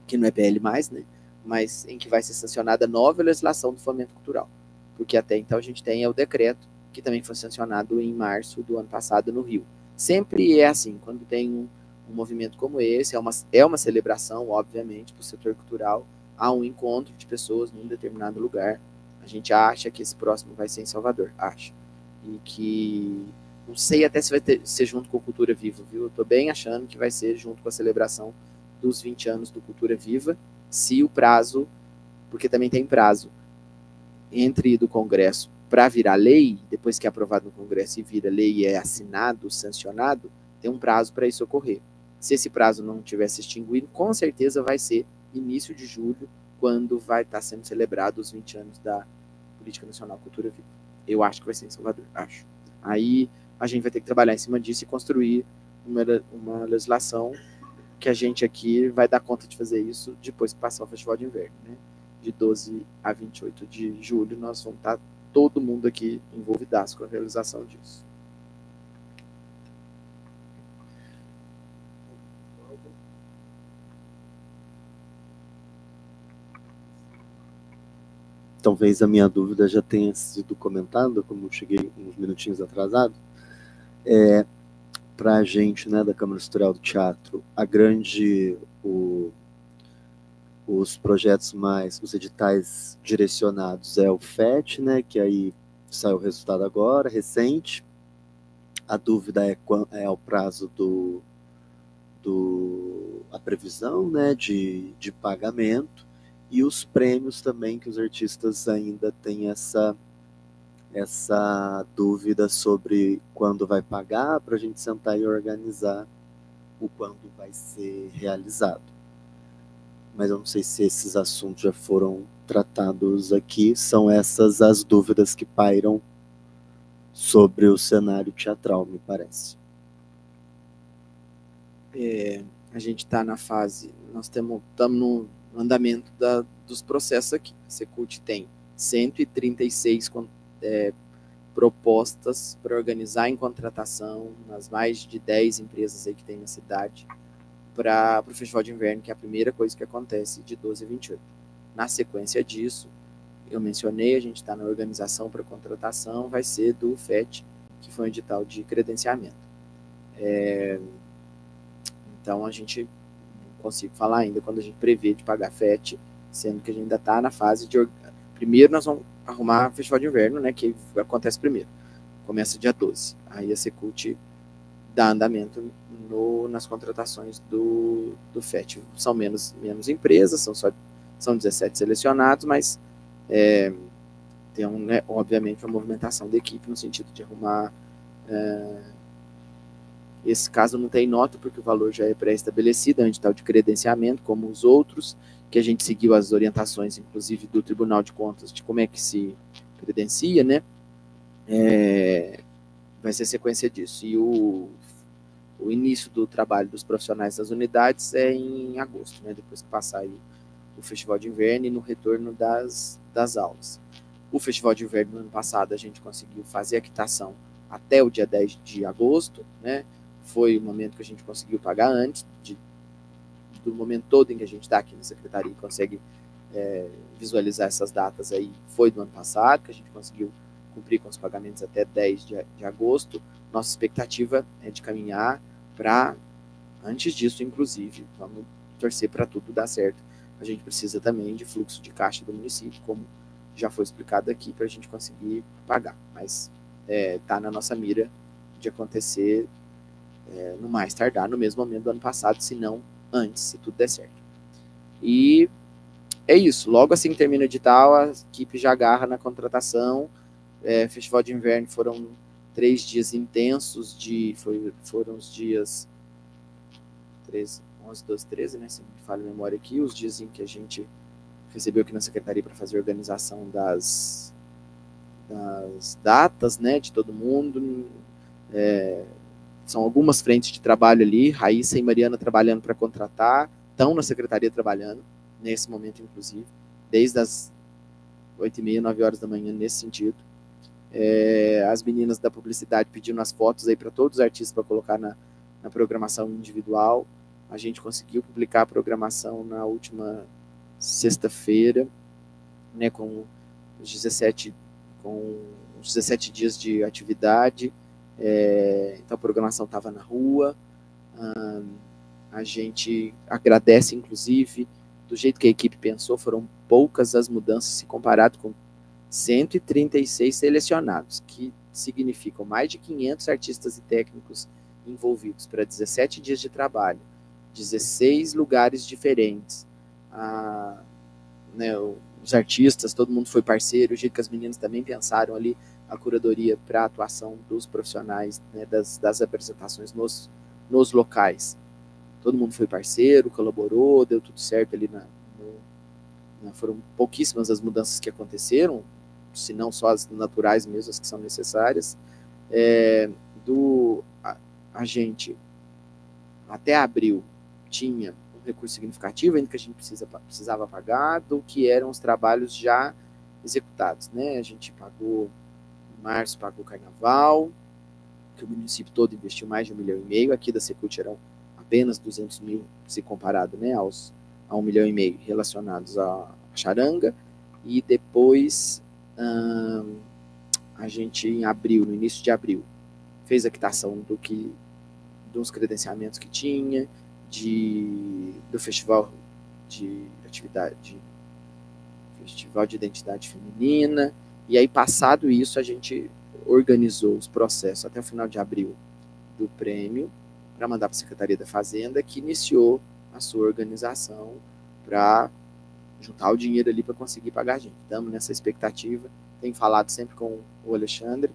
que não é PL mais, né, mas em que vai ser sancionada a nova legislação do fomento cultural. Porque até então a gente tem o decreto, que também foi sancionado em março do ano passado no Rio. Sempre é assim, quando tem um movimento como esse, é uma celebração, obviamente, para o setor cultural, há um encontro de pessoas num determinado lugar. A gente acha que esse próximo vai ser em Salvador, acha. E que, não sei até se vai ser junto com o Cultura Viva, viu? Eu tô bem achando que vai ser junto com a celebração dos 20 anos do Cultura Viva, se o prazo, porque também tem prazo, entre do Congresso para virar lei, depois que é aprovado no Congresso e vira lei e é assinado, sancionado, tem um prazo para isso ocorrer. Se esse prazo não tiver se extinguido, com certeza vai ser início de julho, quando vai estar sendo celebrado os 20 anos da Política Nacional Cultura Viva. Eu acho que vai ser em Salvador, acho. Aí a gente vai ter que trabalhar em cima disso e construir uma legislação que a gente aqui vai dar conta de fazer isso depois que passar o Festival de Inverno, né? De 12 a 28 de julho, nós vamos estar todo mundo aqui envolvidaço com a realização disso. Talvez a minha dúvida já tenha sido comentada, como eu cheguei uns minutinhos atrasado. Para a gente, né, da Câmara Setorial do Teatro, os projetos mais, os editais direcionados é o FET, né, que aí saiu o resultado agora, recente. A dúvida é o prazo a previsão, né, de pagamento, e os prêmios também, que os artistas ainda têm essa dúvida sobre quando vai pagar, para a gente sentar e organizar o quando vai ser realizado. Mas eu não sei se esses assuntos já foram tratados aqui. São essas as dúvidas que pairam sobre o cenário teatral, me parece. A gente está na fase, nós estamos no andamento dos processos aqui. A Secult tem 136 propostas para organizar em contratação nas mais de 10 empresas aí que tem na cidade, para o Festival de Inverno, que é a primeira coisa que acontece de 12 a 28. Na sequência disso, eu mencionei, a gente está na organização para contratação, vai ser do FET, que foi um edital de credenciamento. Então, a gente não consigo falar ainda quando a gente prevê de pagar FET, sendo que a gente ainda está na fase de... Primeiro, nós vamos arrumar o Festival de Inverno, né, que acontece primeiro. Começa dia 12. Aí a Secult dá andamento nas contratações do FET. São menos empresas, são 17 selecionados, mas tem, né, obviamente, uma movimentação da equipe no sentido de arrumar... Esse caso não tem nota, porque o valor já é pré-estabelecido, é um edital de credenciamento, como os outros, que a gente seguiu as orientações, inclusive, do Tribunal de Contas, de como é que se credencia, né? Vai ser sequência disso. E o início do trabalho dos profissionais das unidades é em agosto, né? Depois que passar aí o Festival de Inverno e no retorno das aulas. O Festival de Inverno, no ano passado, a gente conseguiu fazer a quitação até o dia 10 de agosto, né? Foi o momento que a gente conseguiu pagar antes, do momento todo em que a gente está aqui na Secretaria e consegue visualizar essas datas aí, foi do ano passado, que a gente conseguiu cumprir com os pagamentos até 10 de agosto. Nossa expectativa é de caminhar para, antes disso, inclusive, vamos torcer para tudo dar certo. A gente precisa também de fluxo de caixa do município, como já foi explicado aqui, para a gente conseguir pagar. Mas está na nossa mira de acontecer no mais tardar no mesmo momento do ano passado, se não antes, se tudo der certo. E é isso, logo assim que termina o edital, a equipe já agarra na contratação. Festival de Inverno foram 3 dias intensos, foram os dias 13, 11, 12, 13, né, se me falha a memória aqui, os dias em que a gente recebeu aqui na Secretaria para fazer a organização das datas, né, de todo mundo. São algumas frentes de trabalho ali, Raíssa e Mariana trabalhando para contratar, estão na Secretaria trabalhando, nesse momento inclusive, desde as 8h30, 9 horas da manhã, nesse sentido. As meninas da publicidade pedindo as fotos aí para todos os artistas para colocar na programação individual. A gente conseguiu publicar a programação na última sexta-feira, né, com os 17 dias de atividade. Então a programação estava na rua. A gente agradece, inclusive, do jeito que a equipe pensou, foram poucas as mudanças se comparado com 136 selecionados, que significam mais de 500 artistas e técnicos envolvidos para 17 dias de trabalho, 16 lugares diferentes. Né, os artistas, todo mundo foi parceiro, o jeito que as meninas também pensaram ali a curadoria para a atuação dos profissionais, né, das apresentações nos locais. Todo mundo foi parceiro, colaborou, deu tudo certo ali. Foram pouquíssimas as mudanças que aconteceram, se não só as naturais mesmo, as que são necessárias. A gente, até abril, tinha um recurso significativo, ainda que a gente precisava pagar, do que eram os trabalhos já executados, né? A gente pagou, em março, pagou o carnaval, que o município todo investiu mais de 1,5 milhão, aqui da Secult eram apenas 200 mil, se comparado, né, a 1,5 milhão relacionados à charanga, e depois a gente, em abril, no início de abril, fez a quitação dos credenciamentos que tinha, do festival de identidade feminina, e aí, passado isso, a gente organizou os processos até o final de abril do prêmio, para mandar para a Secretaria da Fazenda, que iniciou a sua organização para juntar o dinheiro ali para conseguir pagar a gente. Estamos nessa expectativa, tenho falado sempre com o Alexandre,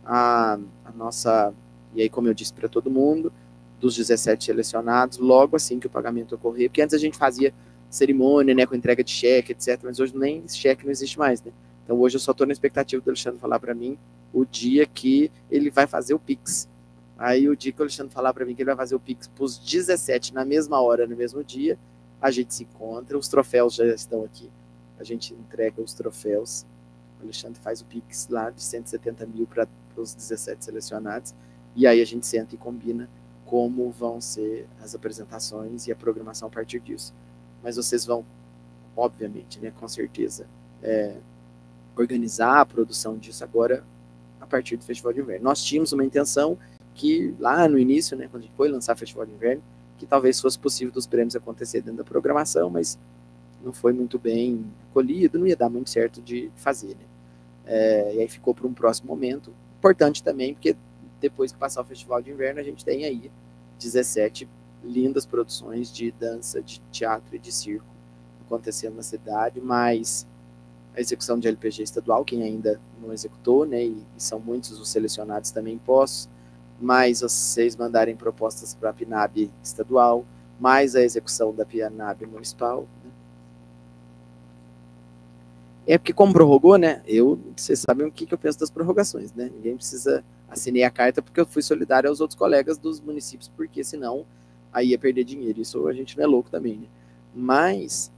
a nossa, e aí como eu disse para todo mundo, dos 17 selecionados, logo assim que o pagamento ocorrer, porque antes a gente fazia cerimônia, né, com entrega de cheque, etc., mas hoje nem cheque não existe mais, né? Então hoje eu só estou na expectativa do Alexandre falar para mim o dia que ele vai fazer o Pix. Aí o dia que o Alexandre falar para mim que ele vai fazer o Pix para os 17 na mesma hora, no mesmo dia, a gente se encontra, os troféus já estão aqui, a gente entrega os troféus, o Alexandre faz o Pix lá de 170 mil para os 17 selecionados, e aí a gente senta e combina como vão ser as apresentações e a programação a partir disso. Mas vocês vão, obviamente, né, com certeza, organizar a produção disso agora a partir do Festival de Inverno. Nós tínhamos uma intenção que lá no início, né, quando a gente foi lançar o Festival de Inverno, que talvez fosse possível dos prêmios acontecer dentro da programação, mas não foi muito bem acolhido, não ia dar muito certo de fazer, né? E aí ficou para um próximo momento. Importante também, porque depois que passar o Festival de Inverno, a gente tem aí 17 lindas produções de dança, de teatro e de circo acontecendo na cidade, mais a execução de LPG estadual, quem ainda não executou, né, e são muitos os selecionados também postos, mais vocês mandarem propostas para a PNAB estadual, mais a execução da PNAB municipal. Né. É porque como prorrogou, né, vocês sabem o que eu penso das prorrogações, né, ninguém precisa assinar a carta porque eu fui solidário aos outros colegas dos municípios, porque senão aí ia perder dinheiro, isso a gente não é louco também, né. Mas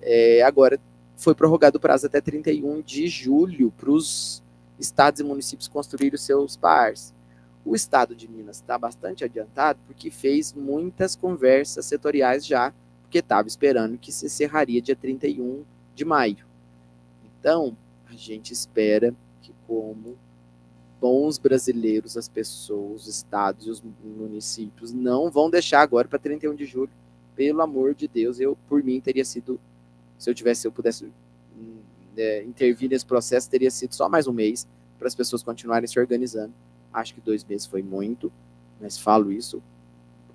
agora foi prorrogado o prazo até 31 de julho para os estados e municípios construírem os seus PARs. O estado de Minas está bastante adiantado porque fez muitas conversas setoriais já, porque estava esperando que se encerraria dia 31 de maio. Então, a gente espera que, como bons brasileiros, as pessoas, os estados e os municípios não vão deixar agora para 31 de julho. Pelo amor de Deus, por mim, teria sido, se eu pudesse intervir nesse processo, teria sido só mais um mês para as pessoas continuarem se organizando. Acho que 2 meses foi muito, mas falo isso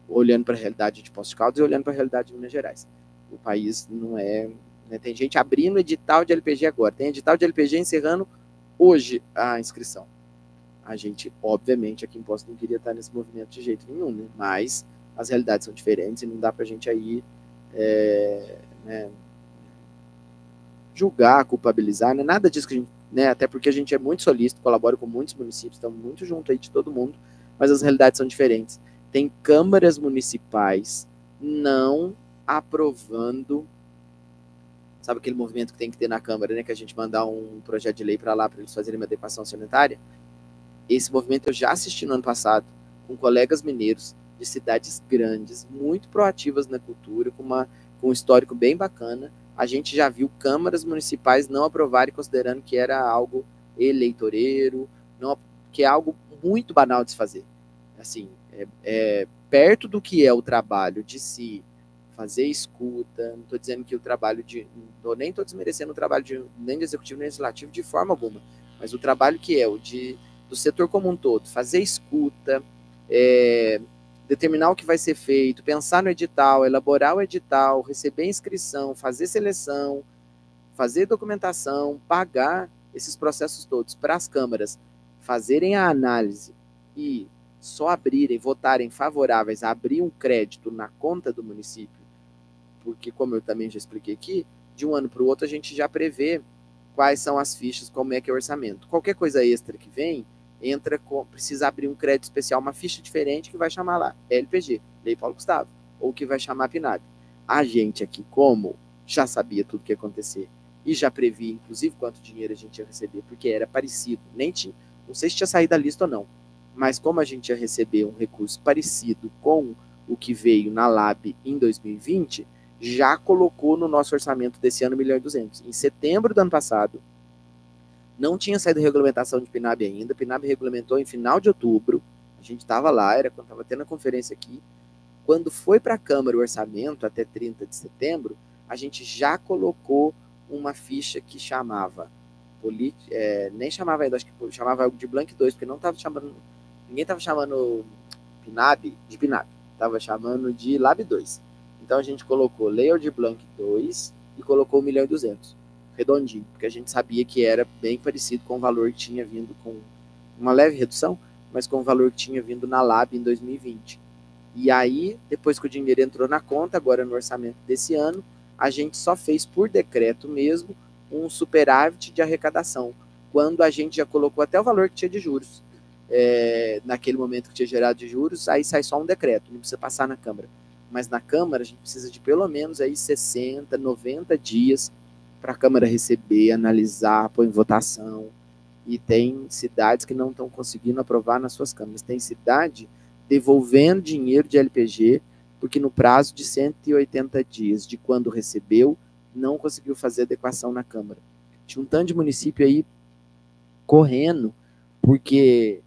olhando para a realidade de Poços de Caldas e olhando para a realidade de Minas Gerais. O país não é... Né, tem gente abrindo edital de LPG agora, tem edital de LPG encerrando hoje a inscrição. A gente, obviamente, aqui em Poços não queria estar nesse movimento de jeito nenhum, né, mas as realidades são diferentes e não dá para a gente aí né, julgar, culpabilizar, né, nada disso que a gente, né, até porque a gente é muito solícito, colabora com muitos municípios, estamos muito junto aí de todo mundo, mas as realidades são diferentes. Tem câmaras municipais não aprovando, sabe aquele movimento que tem que ter na Câmara, né, que a gente mandar um projeto de lei para lá, para eles fazerem uma adequação sanitária? Esse movimento eu já assisti no ano passado, com colegas mineiros de cidades grandes, muito proativas na cultura, com um histórico bem bacana. A gente já viu câmaras municipais não aprovarem, considerando que era algo eleitoreiro, que é algo muito banal de se fazer. Assim, perto do que é o trabalho de se fazer escuta. Não estou dizendo que o trabalho nem estou desmerecendo o trabalho nem de executivo nem legislativo de forma alguma, mas o trabalho que é do setor como um todo, fazer escuta, determinar o que vai ser feito, pensar no edital, elaborar o edital, receber inscrição, fazer seleção, fazer documentação, pagar esses processos todos para as câmaras fazerem a análise e só abrirem, votarem favoráveis a abrir um crédito na conta do município, porque, como eu também já expliquei aqui, de um ano para o outro a gente já prevê quais são as fichas, como é que é o orçamento. Qualquer coisa extra que vem, precisa abrir um crédito especial, uma ficha diferente que vai chamar lá LPG, Lei Paulo Gustavo, ou que vai chamar PNAB. A gente aqui, como já sabia tudo que ia acontecer e já previa, inclusive, quanto dinheiro a gente ia receber, porque era parecido, não sei se tinha saído da lista ou não, mas como a gente ia receber um recurso parecido com o que veio na LAB em 2020, já colocou no nosso orçamento desse ano 1.200.000. Em setembro do ano passado, não tinha saído regulamentação de PNAB ainda, PNAB regulamentou em final de outubro, a gente estava lá, era quando estava tendo a conferência aqui, quando foi para a Câmara o orçamento, até 30 de setembro, a gente já colocou uma ficha que chamava, nem chamava ainda, acho que chamava algo de Blank 2, porque não estava chamando, ninguém estava chamando PNAB de PNAB, estava chamando de LAB 2. Então a gente colocou Lei de Blank 2 e colocou 1.200.000, redondinho, porque a gente sabia que era bem parecido com o valor que tinha vindo, com uma leve redução, mas com o valor que tinha vindo na LAB em 2020. E aí, depois que o dinheiro entrou na conta, agora no orçamento desse ano, a gente só fez por decreto mesmo um superávit de arrecadação, quando a gente já colocou até o valor que tinha de juros. Naquele momento que tinha gerado de juros, aí sai só um decreto, não precisa passar na Câmara. Mas na Câmara a gente precisa de pelo menos aí 60, 90 dias para a Câmara receber, analisar, pôr em votação. E tem cidades que não estão conseguindo aprovar nas suas câmaras. Tem cidade devolvendo dinheiro de LPG, porque no prazo de 180 dias de quando recebeu, não conseguiu fazer adequação na Câmara. Tinha um tanto de município aí correndo, porque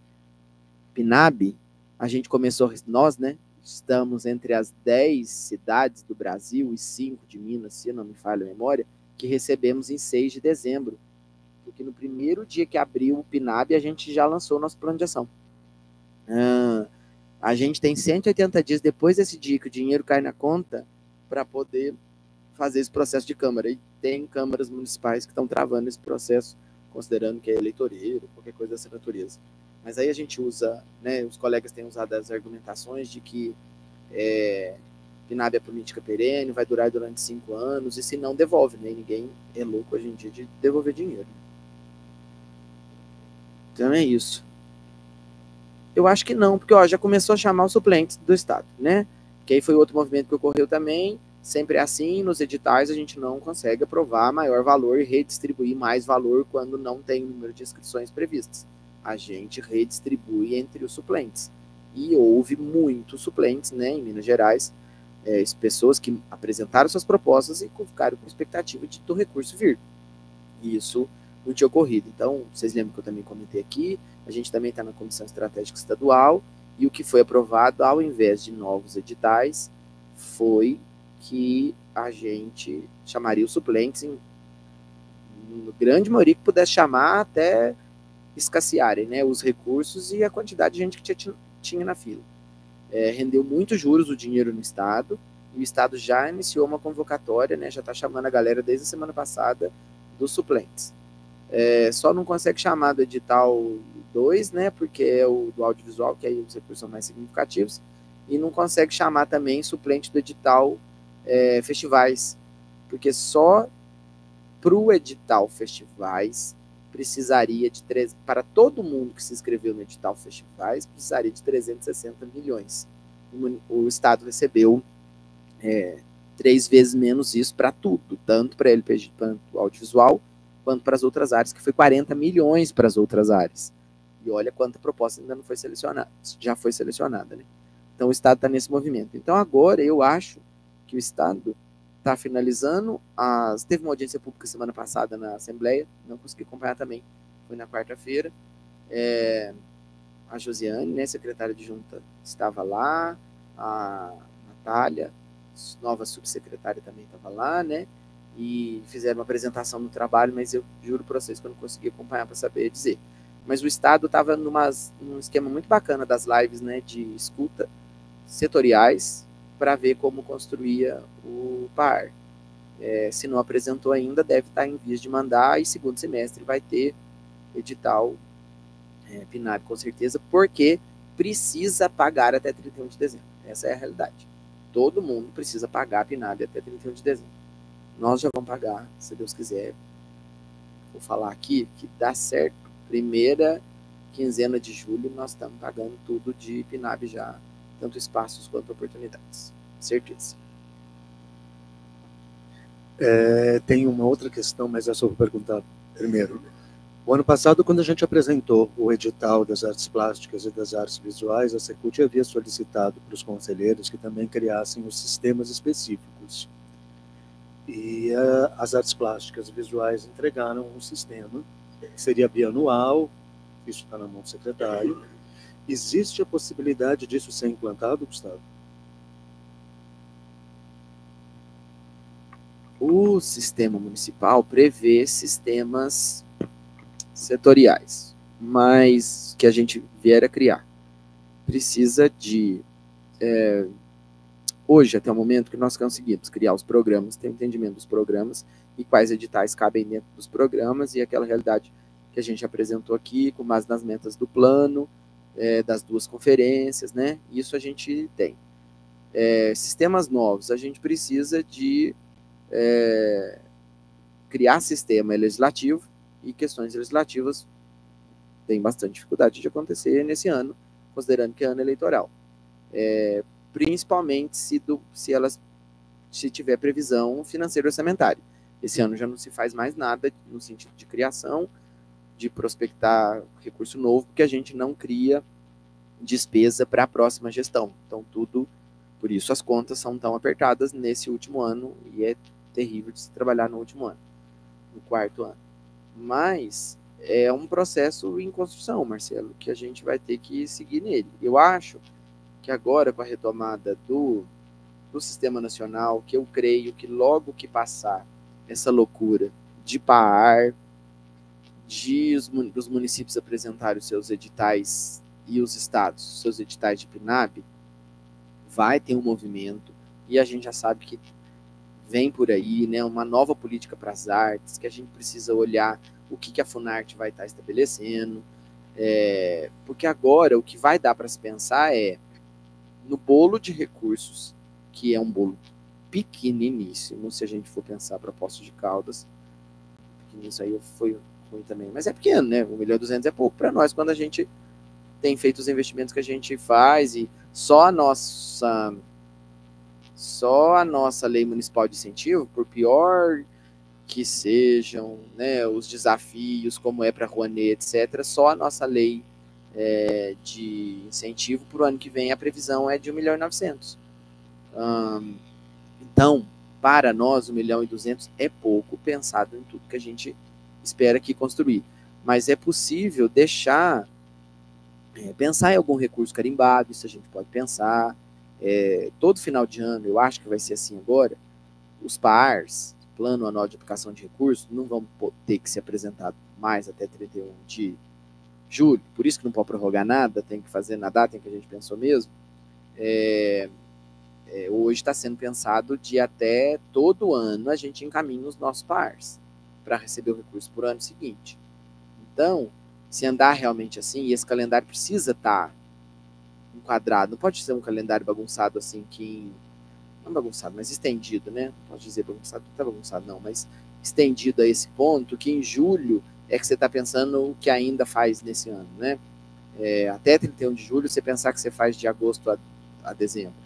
PNAB, a gente começou, nós, né, estamos entre as 10 cidades do Brasil e 5 de Minas, se não me falha a memória, que recebemos em 6 de dezembro. Porque no primeiro dia que abriu o PNAB, a gente já lançou o nosso plano de ação. A gente tem 180 dias depois desse dia que o dinheiro cai na conta para poder fazer esse processo de Câmara. E tem câmaras municipais que estão travando esse processo, considerando que é eleitoreiro, qualquer coisa dessa natureza. Mas aí a gente usa, né, os colegas têm usado as argumentações de que PNAB é política perene, vai durar durante 5 anos, e se não, devolve, né? E ninguém é louco hoje em dia de devolver dinheiro. Então é isso. Eu acho que não, porque já começou a chamar os suplentes do Estado, né? Que aí foi outro movimento que ocorreu também. Sempre é assim, nos editais a gente não consegue aprovar maior valor e redistribuir mais valor quando não tem o número de inscrições previstas. A gente redistribui entre os suplentes. E houve muitos suplentes, né, em Minas Gerais, pessoas que apresentaram suas propostas e ficaram com expectativa do recurso vir. E isso não tinha ocorrido. Então, vocês lembram que eu também comentei aqui, a gente também está na Comissão Estratégica Estadual, e o que foi aprovado, ao invés de novos editais, foi que a gente chamaria os suplentes, em grande maioria que pudesse chamar até escassearem, né, os recursos e a quantidade de gente que tinha na fila. Rendeu muitos juros o dinheiro no Estado, e o Estado já iniciou uma convocatória, né, já está chamando a galera desde a semana passada dos suplentes. Só não consegue chamar do edital 2, né, porque é o do audiovisual, que aí os recursos são mais significativos, e não consegue chamar também suplente do edital festivais, porque só para o edital festivais precisaria de para todo mundo que se inscreveu no edital festivais, precisaria de 360 milhões. O Estado recebeu 3 vezes menos isso para tudo, tanto para LPG, tanto audiovisual, quanto para as outras áreas, que foi 40 milhões para as outras áreas. E olha quanta proposta ainda não foi selecionada, já foi selecionada, né? Então o Estado está nesse movimento. Então agora eu acho que o Estado está finalizando. Teve uma audiência pública semana passada na Assembleia, não consegui acompanhar também, foi na quarta-feira. A Josiane, né, secretária de junta, estava lá, a Natália, nova subsecretária também estava lá, né? E fizeram uma apresentação no trabalho, mas eu juro para vocês que eu não consegui acompanhar para saber dizer. Mas o Estado estava num esquema muito bacana das lives, né, de escuta setoriais para ver como construía o PAR. Se não apresentou ainda, deve estar em vias de mandar, e segundo semestre vai ter edital PNAB com certeza, porque precisa pagar até 31 de dezembro. Essa é a realidade. Todo mundo precisa pagar a PNAB até 31 de dezembro. Nós já vamos pagar, se Deus quiser. Vou falar aqui que dá certo. Primeira quinzena de julho, nós estamos pagando tudo de PNAB já, tanto espaços quanto oportunidades. Certeza. Tem uma outra questão, mas essa eu vou perguntar primeiro. O ano passado, quando a gente apresentou o edital das artes plásticas e das artes visuais, a Secult havia solicitado para os conselheiros que também criassem os sistemas específicos. E as artes plásticas e visuais entregaram um sistema, que seria bianual, isso está na mão do secretário. Existe a possibilidade disso ser implantado, Gustavo? O sistema municipal prevê sistemas setoriais, mas que a gente vier a criar. Precisa de... hoje, até o momento que nós conseguimos criar os programas, ter um entendimento dos programas e quais editais cabem dentro dos programas, e aquela realidade que a gente apresentou aqui, com base nas metas do plano, das duas conferências, né? Isso a gente tem. Sistemas novos, a gente precisa de criar sistema legislativo, e questões legislativas têm bastante dificuldade de acontecer nesse ano, considerando que é ano eleitoral. Principalmente se tiver previsão financeira orçamentária. Esse ano já não se faz mais nada no sentido de criação, de prospectar recurso novo, porque a gente não cria despesa para a próxima gestão. Então, por isso as contas são tão apertadas nesse último ano, e é terrível de se trabalhar no último ano, no quarto ano. Mas é um processo em construção, Marcelo, que a gente vai ter que seguir nele. Eu acho que agora, com a retomada do Sistema Nacional, que eu creio que logo que passar essa loucura de PAR, dos municípios apresentarem os seus editais, e os estados, os seus editais de PNAB, vai ter um movimento, e a gente já sabe que vem por aí, né, uma nova política para as artes, que a gente precisa olhar o que a Funarte vai estar estabelecendo, porque agora o que vai dar para se pensar no bolo de recursos, que é um bolo pequeniníssimo, se a gente for pensar para Poços de Caldas, isso aí foi ruim também, mas é pequeno, né, 1.200.000 é pouco para nós, quando a gente tem feito os investimentos que a gente faz, e só a nossa lei municipal de incentivo, por pior que sejam, né, os desafios, como para a Rouanet, etc., só a nossa lei de incentivo para o ano que vem, a previsão é de 1.900.000. Então, para nós, 1.200.000 é pouco, pensado em tudo que a gente espera aqui construir. Mas é possível pensar em algum recurso carimbado, isso a gente pode pensar. Todo final de ano, eu acho que vai ser assim agora, os PARs, Plano Anual de Aplicação de Recursos, não vão ter que ser apresentados mais até 31 de julho, por isso que não pode prorrogar nada, tem que fazer na data em que a gente pensou mesmo. Hoje está sendo pensado de até todo ano a gente encaminha os nossos PARs para receber o recurso por ano seguinte. Então, se andar realmente assim, e esse calendário precisa estar enquadrado, não pode ser um calendário bagunçado assim, não bagunçado, mas estendido, né? Não posso dizer bagunçado, não está bagunçado não, mas estendido a esse ponto, que em julho é que você está pensando o que ainda faz nesse ano, né? Até 31 de julho, você pensar que você faz de agosto a dezembro.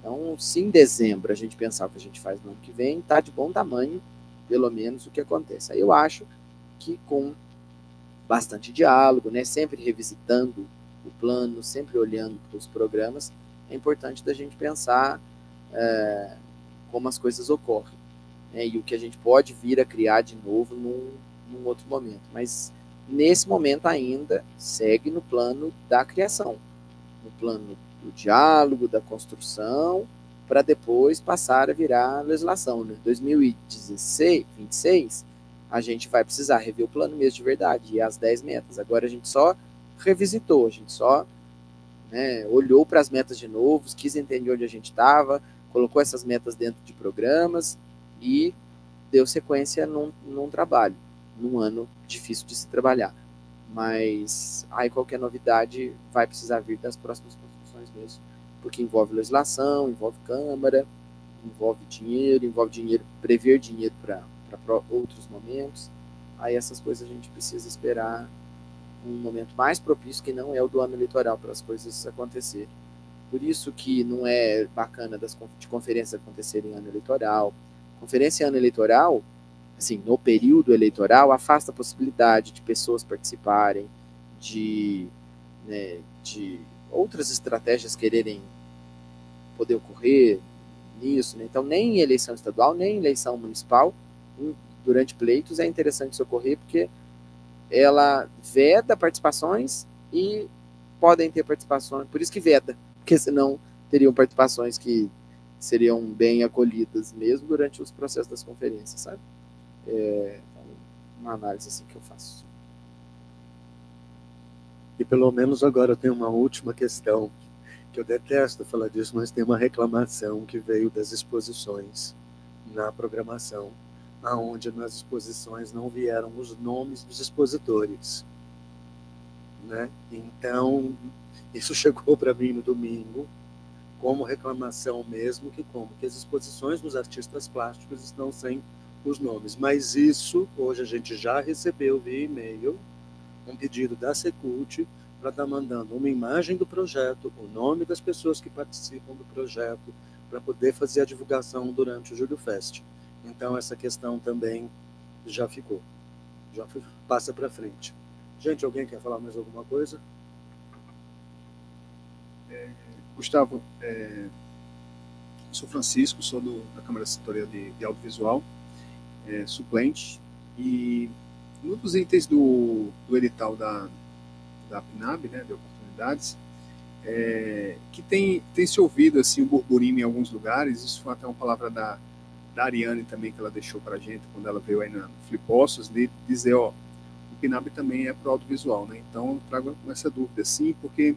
Então, se em dezembro a gente pensar o que a gente faz no ano que vem, está de bom tamanho, pelo menos, o que acontece. Aí eu acho que com bastante diálogo, né, sempre revisitando o plano, sempre olhando para os programas, é importante da gente pensar como as coisas ocorrem, né, e o que a gente pode vir a criar de novo num outro momento. Mas, nesse momento ainda, segue no plano da criação, no plano do diálogo, da construção, para depois passar a virar legislação. Em 2026, a gente vai precisar rever o plano mesmo de verdade, e as 10 metas. Agora a gente só revisitou, a gente só olhou para as metas de novo, quis entender onde a gente estava, colocou essas metas dentro de programas e deu sequência num trabalho, num ano difícil de se trabalhar. Mas aí qualquer novidade vai precisar vir das próximas construções mesmo, porque envolve legislação, envolve Câmara, envolve dinheiro, prever dinheiro para outros momentos. Aí essas coisas a gente precisa esperar um momento mais propício, que não é o do ano eleitoral, para as coisas acontecerem. Por isso que não é bacana de conferências acontecerem em ano eleitoral. Conferência em ano eleitoral, assim, no período eleitoral, afasta a possibilidade de pessoas participarem, de outras estratégias quererem poder ocorrer nisso, né? Então, nem em eleição estadual, nem em eleição municipal, durante pleitos, é interessante isso ocorrer, porque ela veda participações e podem ter participações, por isso que veda, porque senão teriam participações que seriam bem acolhidas mesmo durante os processos das conferências, sabe? Uma análise assim que eu faço. E pelo menos agora eu tenho uma última questão, que eu detesto falar disso, mas tem uma reclamação que veio das exposições na programação, aonde nas exposições não vieram os nomes dos expositores, né? Então, isso chegou para mim no domingo, como reclamação mesmo, que as exposições dos artistas plásticos estão sem os nomes. Mas isso, hoje a gente já recebeu via e-mail, um pedido da Secult para estar mandando uma imagem do projeto, o nome das pessoas que participam do projeto, para poder fazer a divulgação durante o Julho Fest. Então, essa questão também já ficou. Passa para frente. Gente, alguém quer falar mais alguma coisa? Gustavo, sou Francisco, sou da Câmara Setorial de Audiovisual, suplente, e um dos itens do edital da PNAB, né, de oportunidades, que tem se ouvido assim, um burburinho em alguns lugares. Isso foi até uma palavra da Ariane também, que ela deixou para a gente quando ela veio aí no Flipostos, de dizer, o PNAB também é para o audiovisual, né? Então eu trago essa dúvida, sim, porque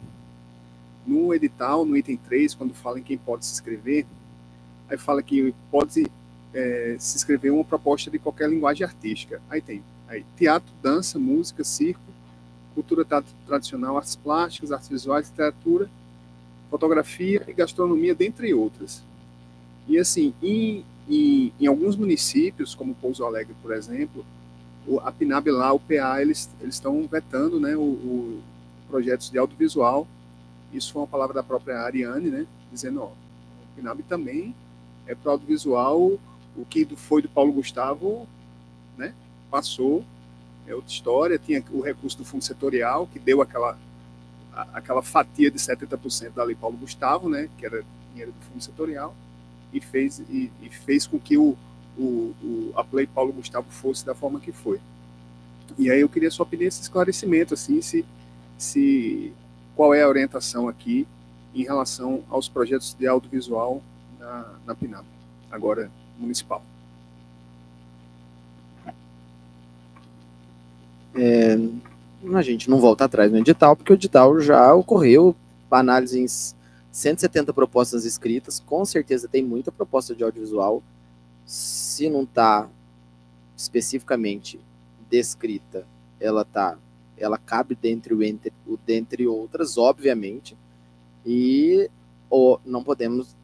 no edital, no item 3, quando fala em quem pode se inscrever, aí fala que pode se inscrever uma proposta de qualquer linguagem artística. Aí tem teatro, dança, música, circo, cultura tradicional, artes plásticas, artes visuais, literatura, fotografia e gastronomia, dentre outras. E assim, em alguns municípios, como Pouso Alegre, por exemplo, a PNAB lá, o PA, eles estão vetando, né, projetos de audiovisual. Isso foi uma palavra da própria Ariane, né, dizendo, o PNAB também é para audiovisual. O que foi do Paulo Gustavo, né, passou, é outra história. Tinha o recurso do fundo setorial, que deu aquela fatia de 70% da Lei Paulo Gustavo, né, que era dinheiro do fundo setorial, e fez com que a Lei Paulo Gustavo fosse da forma que foi. E aí eu queria só pedir esse esclarecimento, assim, qual é a orientação aqui em relação aos projetos de audiovisual na PNAB, agora municipal. A gente não volta atrás no edital, porque o edital já ocorreu, análise em 170 propostas escritas, com certeza tem muita proposta de audiovisual. Se não está especificamente descrita, ela cabe dentre outras, obviamente, e não podemos,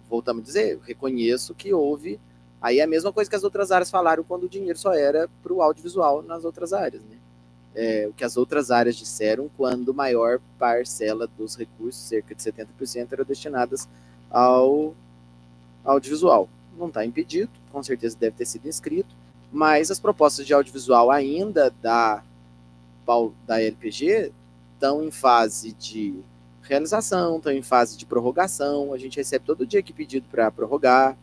voltamos a dizer, reconheço que houve, aí é a mesma coisa que as outras áreas falaram quando o dinheiro só era para o audiovisual nas outras áreas, né? O que as outras áreas disseram quando maior parcela dos recursos, cerca de 70%, eram destinadas ao audiovisual. Não está impedido, com certeza deve ter sido inscrito, mas as propostas de audiovisual ainda da LPG estão em fase de realização, estão em fase de prorrogação. A gente recebe todo dia aqui pedido para prorrogar.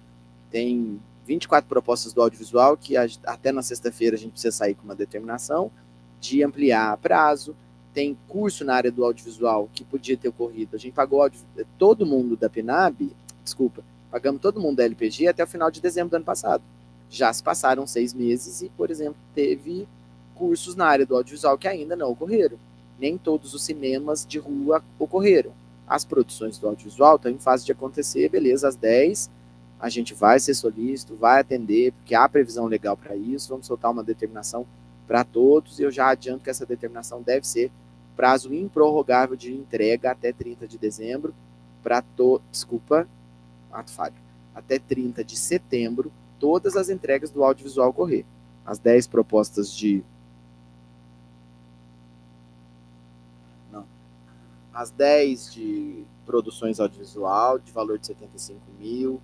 Tem 24 propostas do audiovisual que até na sexta-feira a gente precisa sair com uma determinação de ampliar prazo. Tem curso na área do audiovisual que podia ter ocorrido. A gente pagou todo mundo da PNAB, Pagamos todo mundo da LPG até o final de dezembro do ano passado. Já se passaram 6 meses e, por exemplo, teve cursos na área do audiovisual que ainda não ocorreram. Nem todos os cinemas de rua ocorreram. As produções do audiovisual estão em fase de acontecer, beleza, às 10, a gente vai ser solícito, vai atender, porque há previsão legal para isso, vamos soltar uma determinação para todos, e eu já adianto que essa determinação deve ser prazo improrrogável de entrega até 30 de dezembro, até 30 de setembro, todas as entregas do audiovisual ocorrer. As 10 propostas as 10 de produções audiovisual, de valor de 75 mil,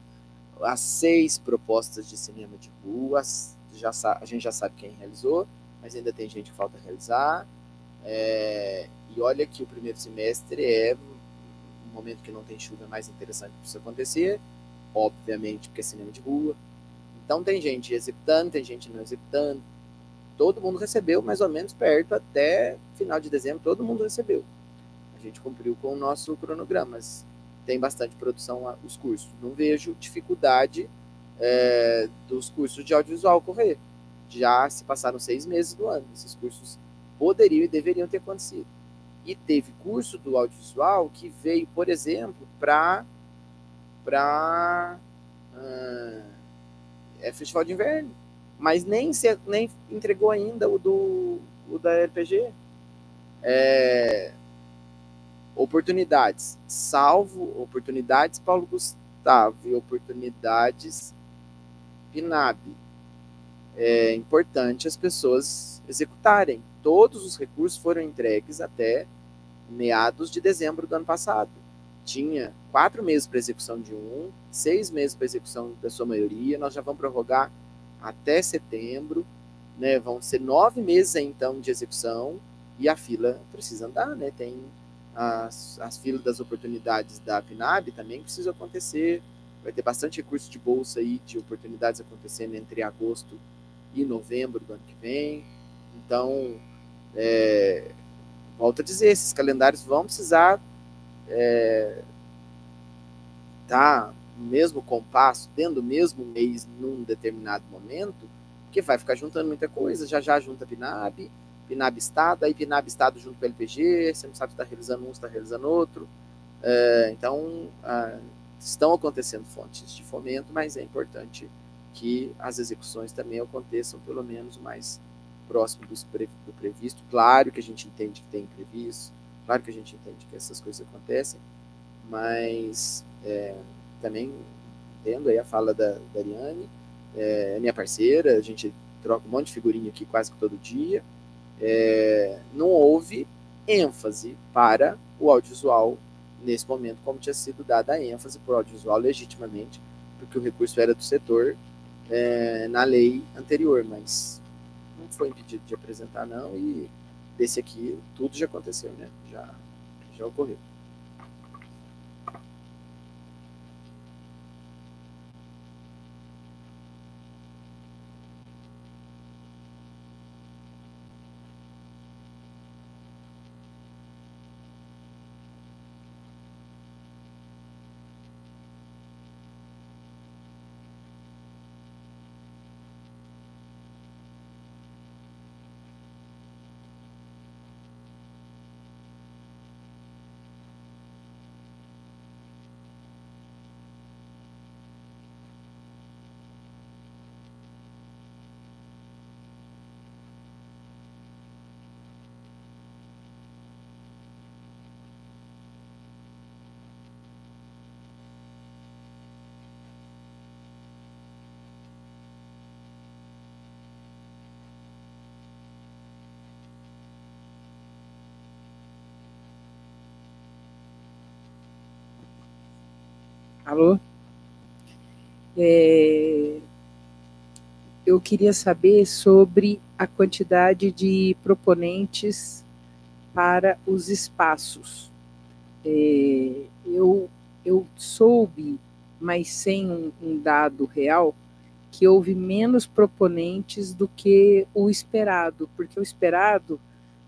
as 6 propostas de cinema de rua, a gente já sabe quem realizou, mas ainda tem gente que falta realizar. E olha que o primeiro semestre é um momento que não tem chuva, é mais interessante para isso acontecer, obviamente, porque é cinema de rua. Então tem gente executando, tem gente não executando. Todo mundo recebeu mais ou menos perto, até final de dezembro, todo mundo recebeu. A gente cumpriu com o nosso cronograma, mas tem bastante produção os cursos. Não vejo dificuldade dos cursos de audiovisual ocorrer. Já se passaram 6 meses do ano. Esses cursos poderiam e deveriam ter acontecido. E teve curso do audiovisual que veio, por exemplo, para Festival de Inverno. Mas nem entregou ainda o da LPG. Oportunidades, salvo oportunidades Paulo Gustavo e oportunidades PNAB. É importante as pessoas executarem. Todos os recursos foram entregues até meados de dezembro do ano passado. Tinha 4 meses para execução de 6 meses para execução da sua maioria. Nós já vamos prorrogar até setembro, né? Vão ser 9 meses então de execução e a fila precisa andar, né? Tem as filas das oportunidades da PNAB também precisam acontecer. Vai ter bastante recurso de bolsa aí, de oportunidades acontecendo entre agosto e novembro do ano que vem. Então, volto a dizer, esses calendários vão precisar tá no mesmo compasso, tendo o mesmo mês num determinado momento, porque vai ficar juntando muita coisa. Já junta PNAB Estado, aí PNAB Estado junto com o LPG, você não sabe se está realizando um, se está realizando outro. Então, estão acontecendo fontes de fomento, mas é importante que as execuções também aconteçam pelo menos o mais próximo do previsto. Claro que a gente entende que tem imprevisto, claro que a gente entende que essas coisas acontecem, mas também entendo aí a fala da Ariane, é minha parceira, a gente troca um monte de figurinha aqui quase que todo dia. Não houve ênfase para o audiovisual nesse momento, como tinha sido dada a ênfase para o audiovisual legitimamente, porque o recurso era do setor na lei anterior, mas não foi impedido de apresentar não, e desse aqui tudo já aconteceu, né? Já ocorreu. Alô? Eu queria saber sobre a quantidade de proponentes para os espaços. Eu soube, mas sem um dado real, que houve menos proponentes do que o esperado, porque o esperado,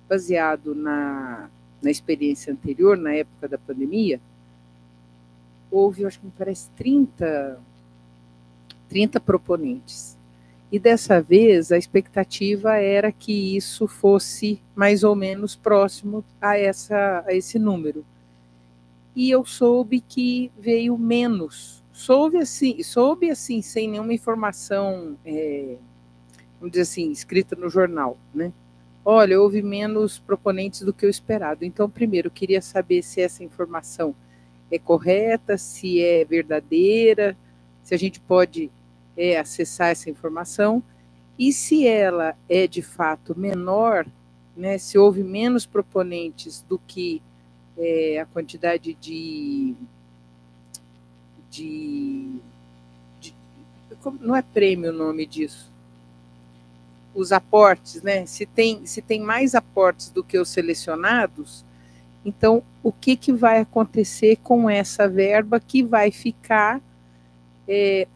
baseado na experiência anterior, na época da pandemia, houve, acho que me parece, 30 proponentes. E dessa vez a expectativa era que isso fosse mais ou menos próximo a esse número. E eu soube que veio menos. Soube assim, sem nenhuma informação, vamos dizer assim, escrita no jornal, né? Olha, houve menos proponentes do que o esperado. Então, primeiro, eu queria saber se essa informação é correta, se é verdadeira, se a gente pode acessar essa informação, e se ela é de fato menor, né, se houve menos proponentes do que a quantidade não é prêmio o nome disso, os aportes, né? Se tem mais aportes do que os selecionados, então o que vai acontecer com essa verba que vai ficar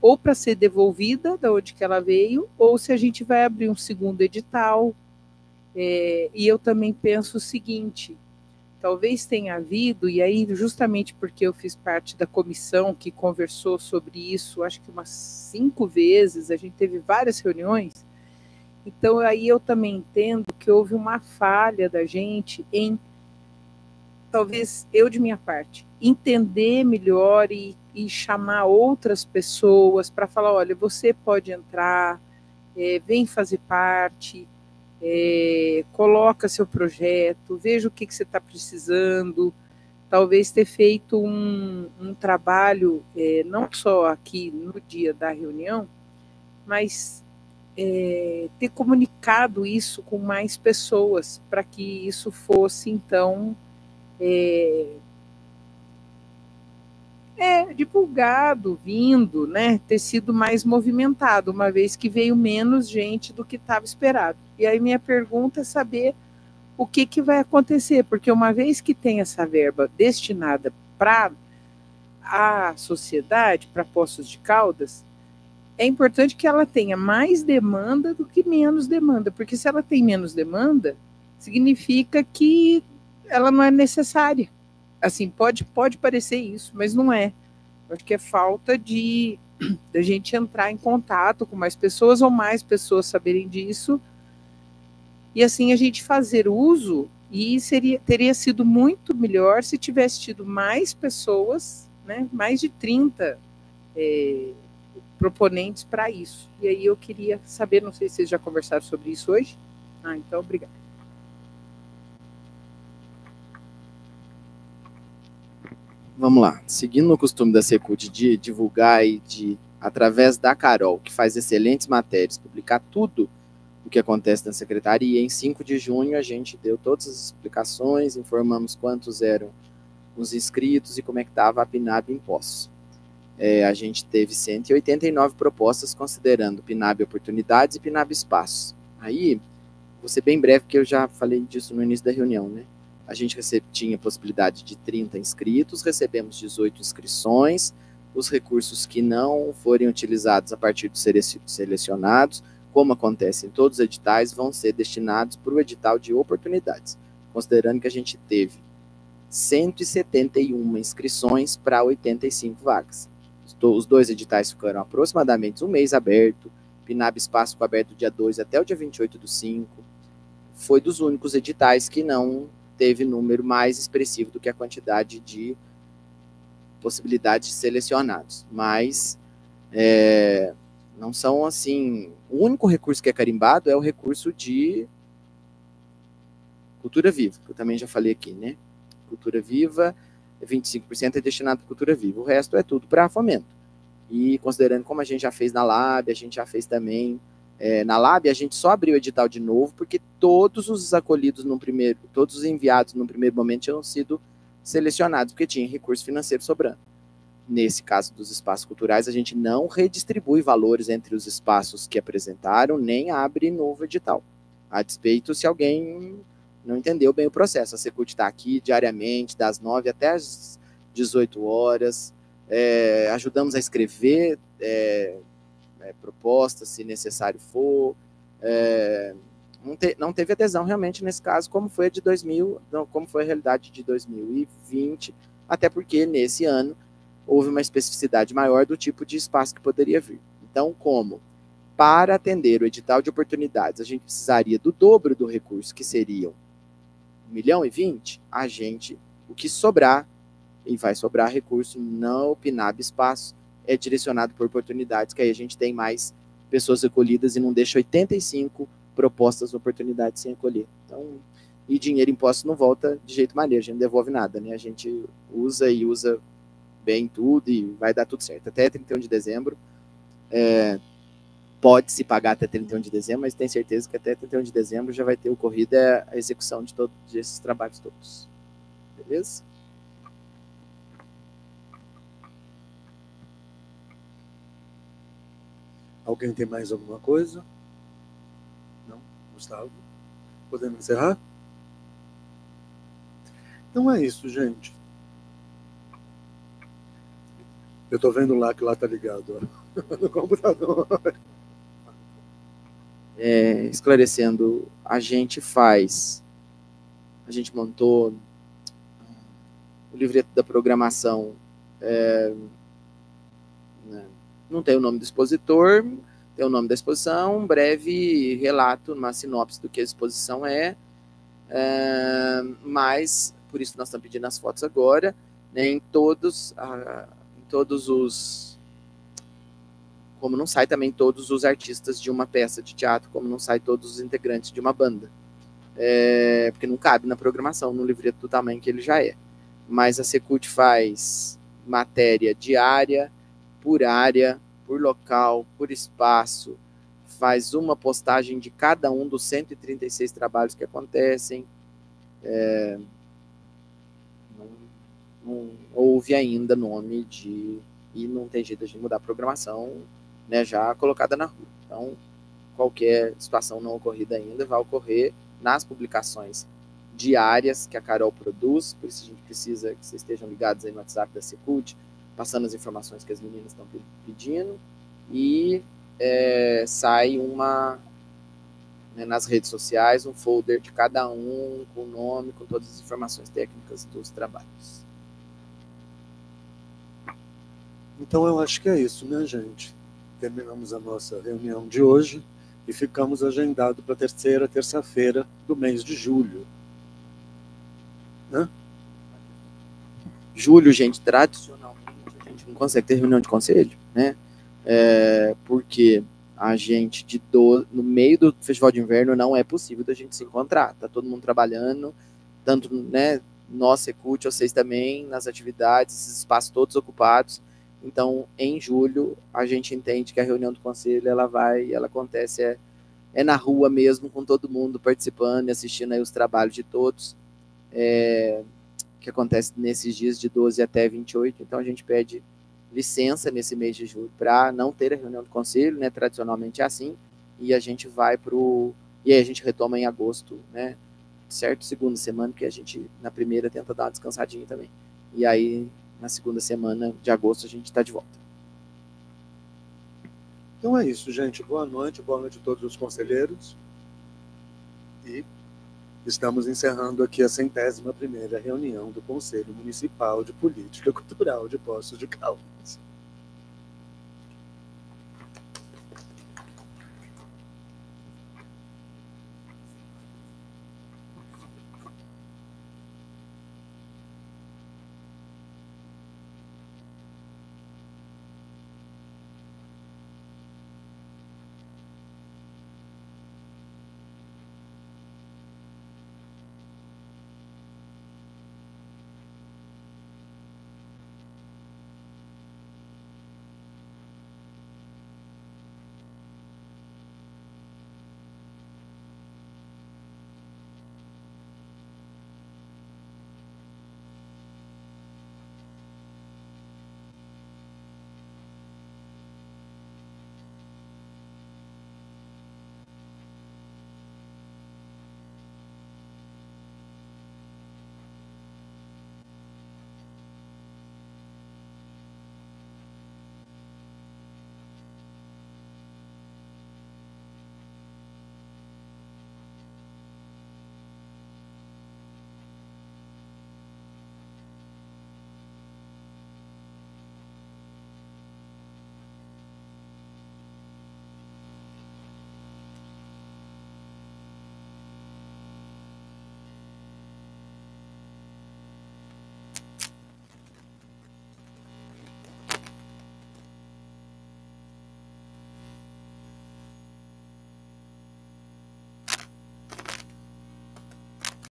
ou para ser devolvida da onde que ela veio, ou se a gente vai abrir um segundo edital. E eu também penso o seguinte, talvez tenha havido, e aí justamente porque eu fiz parte da comissão que conversou sobre isso, acho que umas 5 vezes, a gente teve várias reuniões, então aí eu também entendo que houve uma falha da gente em, talvez eu de minha parte, entender melhor e chamar outras pessoas para falar, olha, você pode entrar, vem fazer parte, coloca seu projeto, veja o que você está precisando, talvez ter feito um trabalho, não só aqui no dia da reunião, mas ter comunicado isso com mais pessoas, para que isso fosse, então, divulgado, vindo, né, ter sido mais movimentado, uma vez que veio menos gente do que estava esperado. E aí minha pergunta é saber o que vai acontecer, porque uma vez que tem essa verba destinada para a sociedade, para Poços de Caldas, é importante que ela tenha mais demanda do que menos demanda, porque se ela tem menos demanda, significa que ela não é necessária. Assim, pode parecer isso, mas não é. Eu acho que é falta de a gente entrar em contato com mais pessoas ou mais pessoas saberem disso, e assim a gente fazer uso, e teria sido muito melhor se tivesse tido mais pessoas, né, mais de 30 proponentes para isso. E aí eu queria saber, não sei se vocês já conversaram sobre isso hoje. Então, obrigada. Vamos lá. Seguindo o costume da Secult de divulgar e de, através da Carol, que faz excelentes matérias, publicar tudo o que acontece na secretaria, em 5 de junho a gente deu todas as explicações, informamos quantos eram os inscritos e como é que estava a PNAB em Poços. A gente teve 189 propostas, considerando PNAB Oportunidades e PNAB Espaços. Aí, vou ser bem breve, porque eu já falei disso no início da reunião, né? A gente tinha possibilidade de 30 inscritos, recebemos 18 inscrições, os recursos que não forem utilizados a partir dos selecionados, como acontece em todos os editais, vão ser destinados para o edital de oportunidades, considerando que a gente teve 171 inscrições para 85 vagas. Os 2 editais ficaram aproximadamente um mês aberto, PNAB Espaço ficou aberto dia 2 até o dia 28/5, foi dos únicos editais que não teve número mais expressivo do que a quantidade de possibilidades de selecionados, mas não são assim, o único recurso que é carimbado é o recurso de Cultura Viva, que eu também já falei aqui, né? Cultura Viva, 25% é destinado para Cultura Viva, o resto é tudo para fomento. E considerando como a gente já fez na Lab, a gente já fez também na Lab, a gente só abriu o edital de novo, porque todos os acolhidos todos os enviados no primeiro momento tinham sido selecionados, porque tinha recurso financeiro sobrando. Nesse caso dos espaços culturais, a gente não redistribui valores entre os espaços que apresentaram, nem abre novo edital. A despeito se alguém não entendeu bem o processo. A Secult está aqui diariamente, das 9 até as 18 horas, ajudamos a escrever propostas, se necessário for. Não teve adesão realmente nesse caso, como foi a realidade de 2020, até porque nesse ano houve uma especificidade maior do tipo de espaço que poderia vir. Então, como para atender o edital de oportunidades a gente precisaria do dobro do recurso, que seriam 1.020.000, o que sobrar, e vai sobrar recurso no PNAB Espaço, é direcionado por oportunidades, que aí a gente tem mais pessoas recolhidas e não deixa 85 propostas de oportunidades sem recolher. Então, e dinheiro imposto não volta de jeito maneiro, a gente não devolve nada, né? A gente usa e usa bem tudo e vai dar tudo certo. Até 31 de dezembro, pode se pagar até 31 de dezembro, mas tem certeza que até 31 de dezembro já vai ter ocorrido a execução de todos esses trabalhos todos. Beleza? Alguém tem mais alguma coisa? Não? Gustavo? Podemos encerrar? Então é isso, gente. Eu estou vendo lá que lá está ligado ó, no computador. Esclarecendo, a gente montou o livreto da programação, não tem o nome do expositor, tem o nome da exposição, um breve relato, uma sinopse do que a exposição mas, por isso nós estamos pedindo as fotos agora, né, em todos os... Como não sai também todos os artistas de uma peça de teatro, como não sai todos os integrantes de uma banda. Porque não cabe na programação, no livreto do tamanho que ele já é. Mas a Secult faz matéria diária, por local, por espaço, faz uma postagem de cada um dos 136 trabalhos que acontecem. Não houve ainda nome e não tem jeito de mudar a programação, né, já colocada na rua. Então, qualquer situação não ocorrida ainda vai ocorrer nas publicações diárias que a Carol produz, por isso a gente precisa que vocês estejam ligados aí no WhatsApp da Secult, passando as informações que as meninas estão pedindo, e sai nas redes sociais, um folder de cada um, com o nome, com todas as informações técnicas dos trabalhos. Então eu acho que é isso, né, gente? Terminamos a nossa reunião de hoje e ficamos agendados para a terça-feira do mês de julho. Né? Julho, gente, tradicionalmente a gente não consegue ter reunião de conselho, né? Porque a gente, no meio do festival de inverno, não é possível da gente se encontrar. Tá todo mundo trabalhando, tanto, né, nós, Secult, vocês também, nas atividades, esses espaços todos ocupados. Então, em julho, a gente entende que a reunião do conselho, ela acontece na rua mesmo, com todo mundo participando e assistindo aí os trabalhos de todos, que acontece nesses dias de 12 até 28. Então, a gente pede licença nesse mês de julho para não ter a reunião do conselho, né? Tradicionalmente é assim, e a gente e aí a gente retoma em agosto, né? Certo? Segunda semana, que a gente, na primeira, tenta dar uma descansadinha também. E aí, na segunda semana de agosto, a gente está de volta. Então é isso, gente. Boa noite a todos os conselheiros. E estamos encerrando aqui a 101ª reunião do Conselho Municipal de Política Cultural de Poços de Caldas.